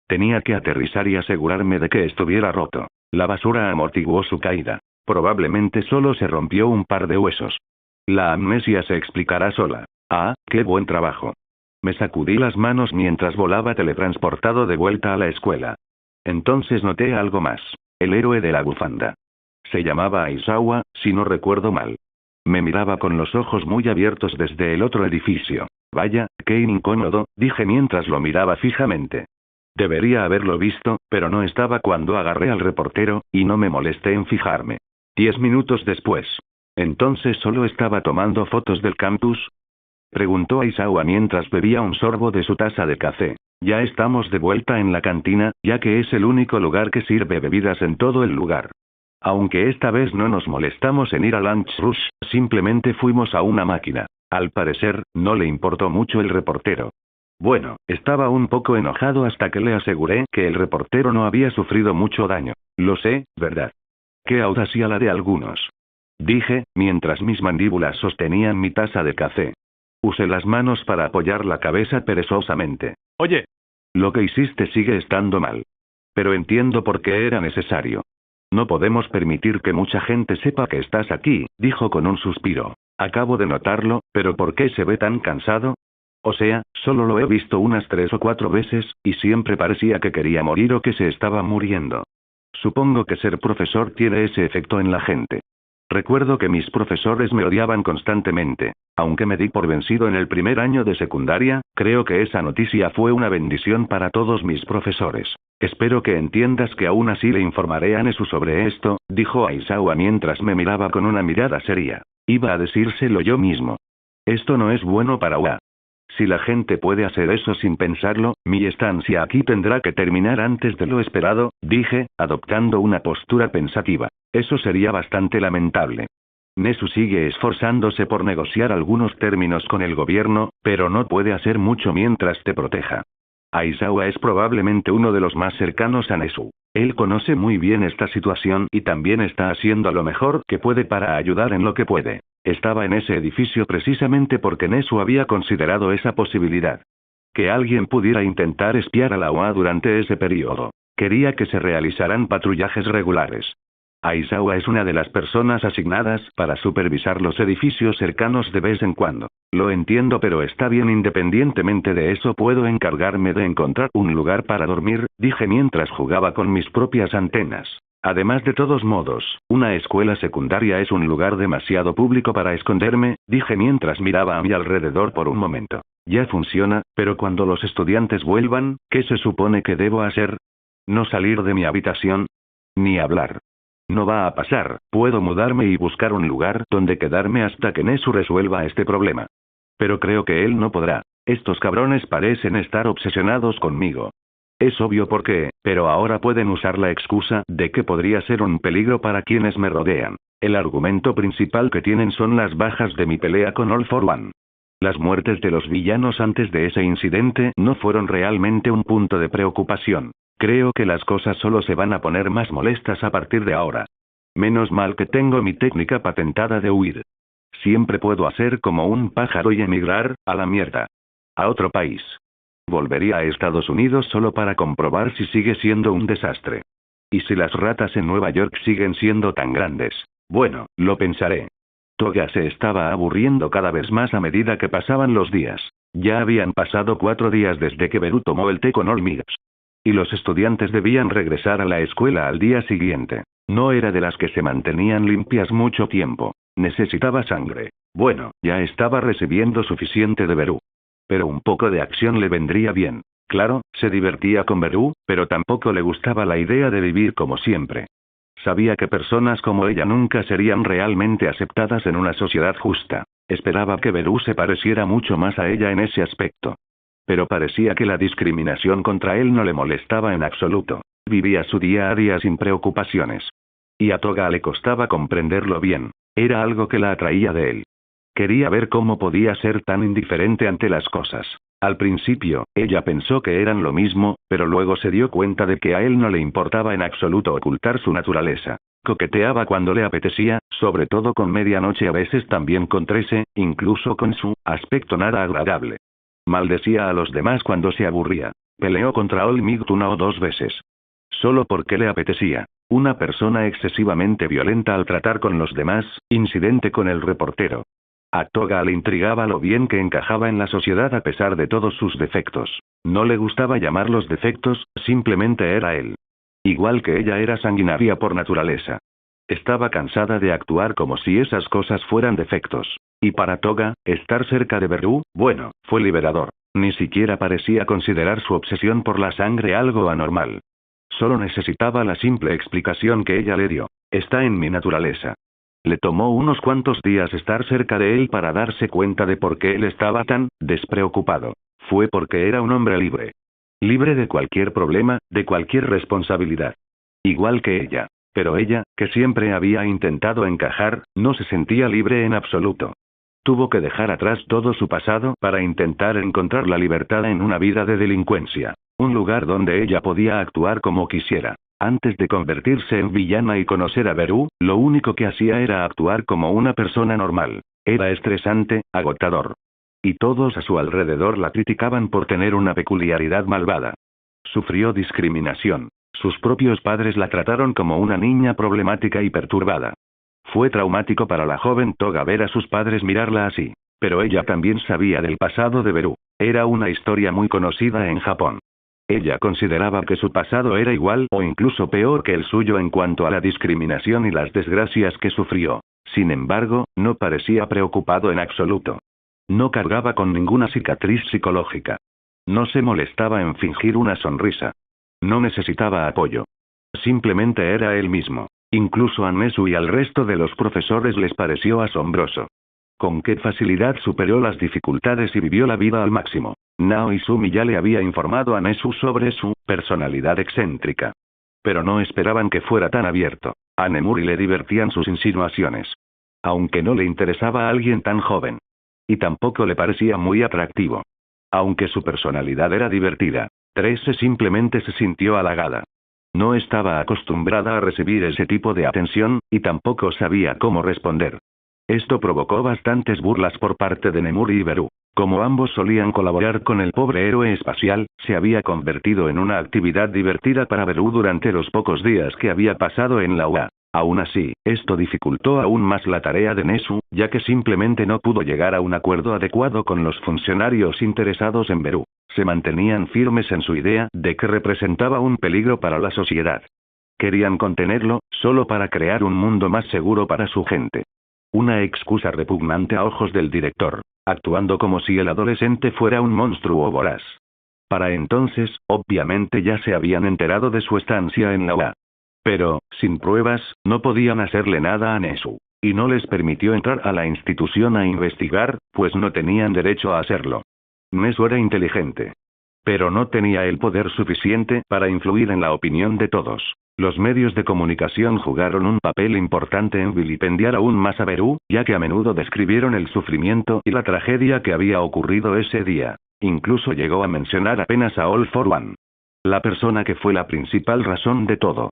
Tenía que aterrizar y asegurarme de que estuviera roto. La basura amortiguó su caída. Probablemente solo se rompió un par de huesos. La amnesia se explicará sola. Ah, qué buen trabajo. Me sacudí las manos mientras volaba teletransportado de vuelta a la escuela. Entonces noté algo más. El héroe de la bufanda. Se llamaba Aizawa, si no recuerdo mal. Me miraba con los ojos muy abiertos desde el otro edificio. Vaya, qué incómodo, dije mientras lo miraba fijamente. Debería haberlo visto, pero no estaba cuando agarré al reportero, y no me molesté en fijarme. 10 minutos después. ¿Entonces solo estaba tomando fotos del campus? Preguntó Aizawa mientras bebía un sorbo de su taza de café. Ya estamos de vuelta en la cantina, ya que es el único lugar que sirve bebidas en todo el lugar. Aunque esta vez no nos molestamos en ir a Lunch Rush, simplemente fuimos a una máquina. Al parecer, no le importó mucho el reportero. Bueno, estaba un poco enojado hasta que le aseguré que el reportero no había sufrido mucho daño. Lo sé, ¿verdad? Qué audacia la de algunos. Dije, mientras mis mandíbulas sostenían mi taza de café. Usé las manos para apoyar la cabeza perezosamente. Oye. Lo que hiciste sigue estando mal. Pero entiendo por qué era necesario. No podemos permitir que mucha gente sepa que estás aquí, dijo con un suspiro. Acabo de notarlo, pero ¿por qué se ve tan cansado? O sea, solo lo he visto unas 3 o 4 veces, y siempre parecía que quería morir o que se estaba muriendo. Supongo que ser profesor tiene ese efecto en la gente. Recuerdo que mis profesores me odiaban constantemente. Aunque me di por vencido en el primer año de secundaria, creo que esa noticia fue una bendición para todos mis profesores. Espero que entiendas que aún así le informaré a Nesu sobre esto, dijo Aizawa mientras me miraba con una mirada seria. Iba a decírselo yo mismo. Esto no es bueno para Wa. Si la gente puede hacer eso sin pensarlo, mi estancia aquí tendrá que terminar antes de lo esperado, dije, adoptando una postura pensativa. Eso sería bastante lamentable. Nesu sigue esforzándose por negociar algunos términos con el gobierno, pero no puede hacer mucho mientras te proteja. Aizawa es probablemente uno de los más cercanos a Nesu. Él conoce muy bien esta situación y también está haciendo lo mejor que puede para ayudar en lo que puede. Estaba en ese edificio precisamente porque Nesu había considerado esa posibilidad. Que alguien pudiera intentar espiar a la OA durante ese periodo. Quería que se realizaran patrullajes regulares. Aizawa es una de las personas asignadas para supervisar los edificios cercanos de vez en cuando. Lo entiendo, pero está bien. Independientemente de eso, puedo encargarme de encontrar un lugar para dormir, dije mientras jugaba con mis propias antenas. Además, de todos modos, una escuela secundaria es un lugar demasiado público para esconderme, dije mientras miraba a mi alrededor por un momento. Ya funciona, pero cuando los estudiantes vuelvan, ¿qué se supone que debo hacer? ¿No salir de mi habitación? Ni hablar. No va a pasar, puedo mudarme y buscar un lugar donde quedarme hasta que Nesu resuelva este problema. Pero creo que él no podrá. Estos cabrones parecen estar obsesionados conmigo. Es obvio por qué, pero ahora pueden usar la excusa de que podría ser un peligro para quienes me rodean. El argumento principal que tienen son las bajas de mi pelea con All for One. Las muertes de los villanos antes de ese incidente no fueron realmente un punto de preocupación. Creo que las cosas solo se van a poner más molestas a partir de ahora. Menos mal que tengo mi técnica patentada de huir. Siempre puedo hacer como un pájaro y emigrar, a la mierda. A otro país. Volvería a Estados Unidos solo para comprobar si sigue siendo un desastre. ¿Y si las ratas en Nueva York siguen siendo tan grandes? Bueno, lo pensaré. Toga se estaba aburriendo cada vez más a medida que pasaban los días. Ya habían pasado 4 días desde que Beru tomó el té con hormigas. Y los estudiantes debían regresar a la escuela al día siguiente. No era de las que se mantenían limpias mucho tiempo. Necesitaba sangre. Bueno, ya estaba recibiendo suficiente de Beru. Pero un poco de acción le vendría bien. Claro, se divertía con Beru, pero tampoco le gustaba la idea de vivir como siempre. Sabía que personas como ella nunca serían realmente aceptadas en una sociedad justa. Esperaba que Beru se pareciera mucho más a ella en ese aspecto. Pero parecía que la discriminación contra él no le molestaba en absoluto. Vivía su día a día sin preocupaciones. Y a Toga le costaba comprenderlo bien. Era algo que la atraía de él. Quería ver cómo podía ser tan indiferente ante las cosas. Al principio, ella pensó que eran lo mismo, pero luego se dio cuenta de que a él no le importaba en absoluto ocultar su naturaleza. Coqueteaba cuando le apetecía, sobre todo con medianoche, a veces también con 13, incluso con su aspecto nada agradable. Maldecía a los demás cuando se aburría. Peleó contra Olmigt 1 o 2 veces. Solo porque le apetecía. Una persona excesivamente violenta al tratar con los demás, incidente con el reportero. A Toga le intrigaba lo bien que encajaba en la sociedad a pesar de todos sus defectos. No le gustaba llamarlos defectos, simplemente era él. Igual que ella era sanguinaria por naturaleza. Estaba cansada de actuar como si esas cosas fueran defectos. Y para Toga, estar cerca de Beru, bueno, fue liberador. Ni siquiera parecía considerar su obsesión por la sangre algo anormal. Solo necesitaba la simple explicación que ella le dio. Está en mi naturaleza. Le tomó unos cuantos días estar cerca de él para darse cuenta de por qué él estaba tan despreocupado. Fue porque era un hombre libre. Libre de cualquier problema, de cualquier responsabilidad. Igual que ella. Pero ella, que siempre había intentado encajar, no se sentía libre en absoluto. Tuvo que dejar atrás todo su pasado para intentar encontrar la libertad en una vida de delincuencia. Un lugar donde ella podía actuar como quisiera. Antes de convertirse en villana y conocer a Beru, lo único que hacía era actuar como una persona normal. Era estresante, agotador. Y todos a su alrededor la criticaban por tener una peculiaridad malvada. Sufrió discriminación. Sus propios padres la trataron como una niña problemática y perturbada. Fue traumático para la joven Toga ver a sus padres mirarla así. Pero ella también sabía del pasado de Beru. Era una historia muy conocida en Japón. Ella consideraba que su pasado era igual o incluso peor que el suyo en cuanto a la discriminación y las desgracias que sufrió. Sin embargo, no parecía preocupado en absoluto. No cargaba con ninguna cicatriz psicológica. No se molestaba en fingir una sonrisa. No necesitaba apoyo. Simplemente era él mismo. Incluso a Nesu y al resto de los profesores les pareció asombroso. Con qué facilidad superó las dificultades y vivió la vida al máximo. Nao Izumi ya le había informado a Nesu sobre su personalidad excéntrica. Pero no esperaban que fuera tan abierto. A Nemuri le divertían sus insinuaciones. Aunque no le interesaba a alguien tan joven. Y tampoco le parecía muy atractivo. Aunque su personalidad era divertida, Trece simplemente se sintió halagada. No estaba acostumbrada a recibir ese tipo de atención, y tampoco sabía cómo responder. Esto provocó bastantes burlas por parte de Nemuri y Beru. Como ambos solían colaborar con el pobre héroe espacial, se había convertido en una actividad divertida para Beru durante los pocos días que había pasado en la UA. Aún así, esto dificultó aún más la tarea de Nesu, ya que simplemente no pudo llegar a un acuerdo adecuado con los funcionarios interesados en Beru. Se mantenían firmes en su idea de que representaba un peligro para la sociedad. Querían contenerlo, solo para crear un mundo más seguro para su gente. Una excusa repugnante a ojos del director, actuando como si el adolescente fuera un monstruo voraz. Para entonces, obviamente ya se habían enterado de su estancia en la UA. Pero, sin pruebas, no podían hacerle nada a Nesu. Y no les permitió entrar a la institución a investigar, pues no tenían derecho a hacerlo. Nesu era inteligente. Pero no tenía el poder suficiente para influir en la opinión de todos. Los medios de comunicación jugaron un papel importante en vilipendiar aún más a Beru, ya que a menudo describieron el sufrimiento y la tragedia que había ocurrido ese día. Incluso llegó a mencionar apenas a All for One. La persona que fue la principal razón de todo.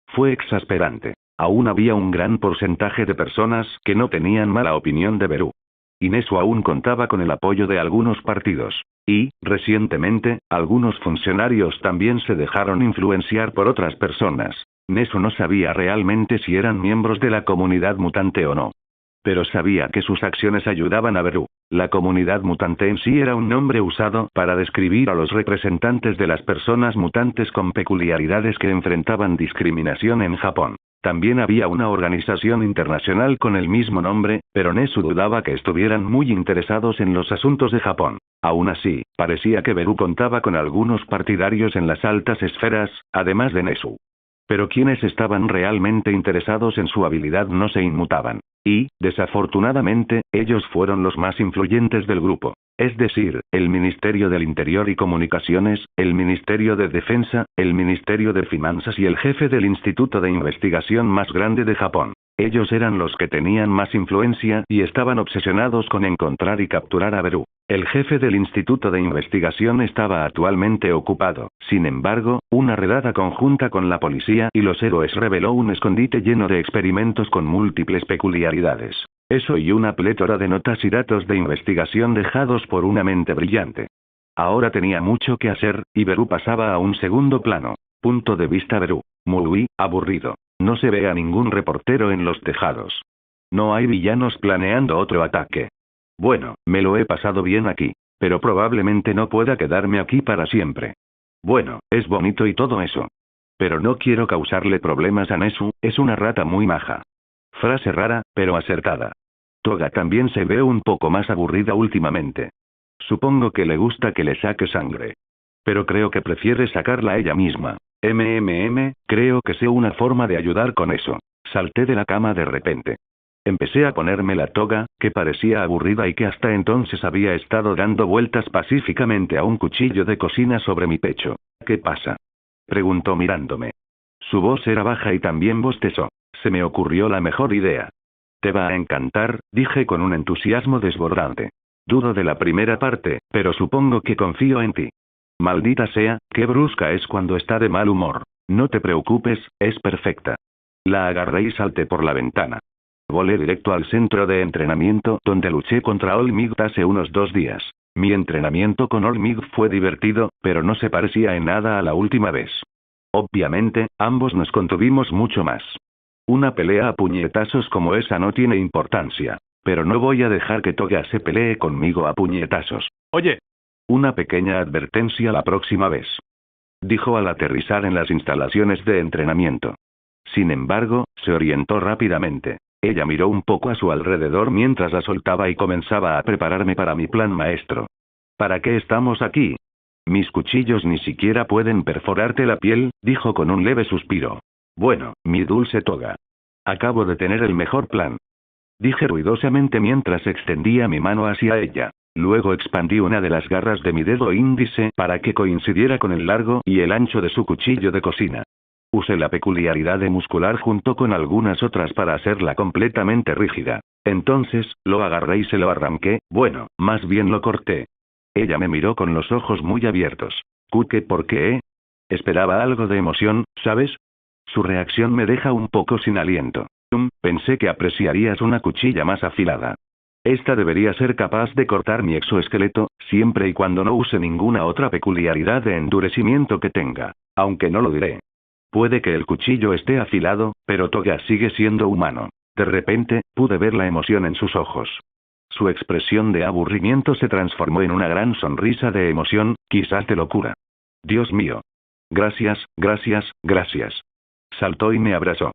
Fue exasperante. Aún había un gran porcentaje de personas que no tenían mala opinión de Beru. Y Nesu aún contaba con el apoyo de algunos partidos. Y, recientemente, algunos funcionarios también se dejaron influenciar por otras personas. Nezu no sabía realmente si eran miembros de la comunidad mutante o no. Pero sabía que sus acciones ayudaban a Beru. La comunidad mutante en sí era un nombre usado para describir a los representantes de las personas mutantes con peculiaridades que enfrentaban discriminación en Japón. También había una organización internacional con el mismo nombre, pero Nezu dudaba que estuvieran muy interesados en los asuntos de Japón. Aún así, parecía que Beru contaba con algunos partidarios en las altas esferas, además de Nezu. Pero quienes estaban realmente interesados en su habilidad no se inmutaban. Y, desafortunadamente, ellos fueron los más influyentes del grupo. Es decir, el Ministerio del Interior y Comunicaciones, el Ministerio de Defensa, el Ministerio de Finanzas y el jefe del Instituto de Investigación más grande de Japón. Ellos eran los que tenían más influencia y estaban obsesionados con encontrar y capturar a Beru. El jefe del Instituto de Investigación estaba actualmente ocupado. Sin embargo, una redada conjunta con la policía y los héroes reveló un escondite lleno de experimentos con múltiples peculiaridades. Eso y una plétora de notas y datos de investigación dejados por una mente brillante. Ahora tenía mucho que hacer, y Beru pasaba a un segundo plano. Punto de vista Beru. Muy aburrido. No se ve a ningún reportero en los tejados. No hay villanos planeando otro ataque. Bueno, me lo he pasado bien aquí, pero probablemente no pueda quedarme aquí para siempre. Bueno, es bonito y todo eso. Pero no quiero causarle problemas a Nezu, es una rata muy maja. Frase rara, pero acertada. Toga también se ve un poco más aburrida últimamente. Supongo que le gusta que le saque sangre. Pero creo que prefiere sacarla ella misma. Creo que sé una forma de ayudar con eso. Salté de la cama de repente. Empecé a ponerme la toga, que parecía aburrida y que hasta entonces había estado dando vueltas pacíficamente a un cuchillo de cocina sobre mi pecho. ¿Qué pasa?, preguntó mirándome. Su voz era baja y también bostezó. Se me ocurrió la mejor idea. Te va a encantar, dije con un entusiasmo desbordante. Dudo de la primera parte, pero supongo que confío en ti. Maldita sea, qué brusca es cuando está de mal humor. No te preocupes, es perfecta. La agarré y salté por la ventana. Volé directo al centro de entrenamiento donde luché contra Olmig hace unos 2 días. Mi entrenamiento con Olmig fue divertido, pero no se parecía en nada a la última vez. Obviamente, ambos nos contuvimos mucho más. Una pelea a puñetazos como esa no tiene importancia. Pero no voy a dejar que Toga se pelee conmigo a puñetazos. Oye. Una pequeña advertencia la próxima vez. Dijo al aterrizar en las instalaciones de entrenamiento. Sin embargo, se orientó rápidamente. Ella miró un poco a su alrededor mientras la soltaba y comenzaba a prepararme para mi plan maestro. ¿Para qué estamos aquí? Mis cuchillos ni siquiera pueden perforarte la piel, dijo con un leve suspiro. Bueno, mi dulce Toga. Acabo de tener el mejor plan. Dije ruidosamente mientras extendía mi mano hacia ella. Luego expandí una de las garras de mi dedo índice para que coincidiera con el largo y el ancho de su cuchillo de cocina. Usé la peculiaridad de muscular junto con algunas otras para hacerla completamente rígida. Entonces, lo agarré y se lo arranqué, bueno, más bien lo corté. Ella me miró con los ojos muy abiertos. ¿Por qué? Esperaba algo de emoción, ¿sabes? Su reacción me deja un poco sin aliento. Pensé que apreciarías una cuchilla más afilada. Esta debería ser capaz de cortar mi exoesqueleto, siempre y cuando no use ninguna otra peculiaridad de endurecimiento que tenga. Aunque no lo diré. Puede que el cuchillo esté afilado, pero Toga sigue siendo humano. De repente, pude ver la emoción en sus ojos. Su expresión de aburrimiento se transformó en una gran sonrisa de emoción, quizás de locura. Dios mío. Gracias, gracias, gracias. Saltó y me abrazó.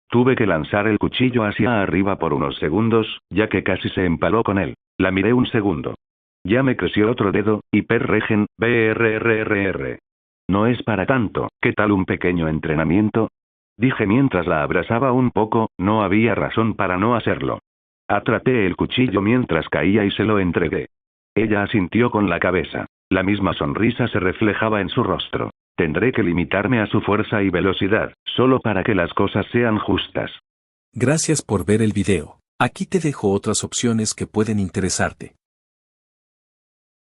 Tuve que lanzar el cuchillo hacia arriba por unos segundos, ya que casi se empaló con él. La miré un segundo. Ya me creció otro dedo, hiperregen, brrrr. No es para tanto, ¿qué tal un pequeño entrenamiento? Dije mientras la abrazaba un poco, no había razón para no hacerlo. Atraté el cuchillo mientras caía y se lo entregué. Ella asintió con la cabeza. La misma sonrisa se reflejaba en su rostro. Tendré que limitarme a su fuerza y velocidad, solo para que las cosas sean justas. Gracias por ver el video. Aquí te dejo otras opciones que pueden interesarte.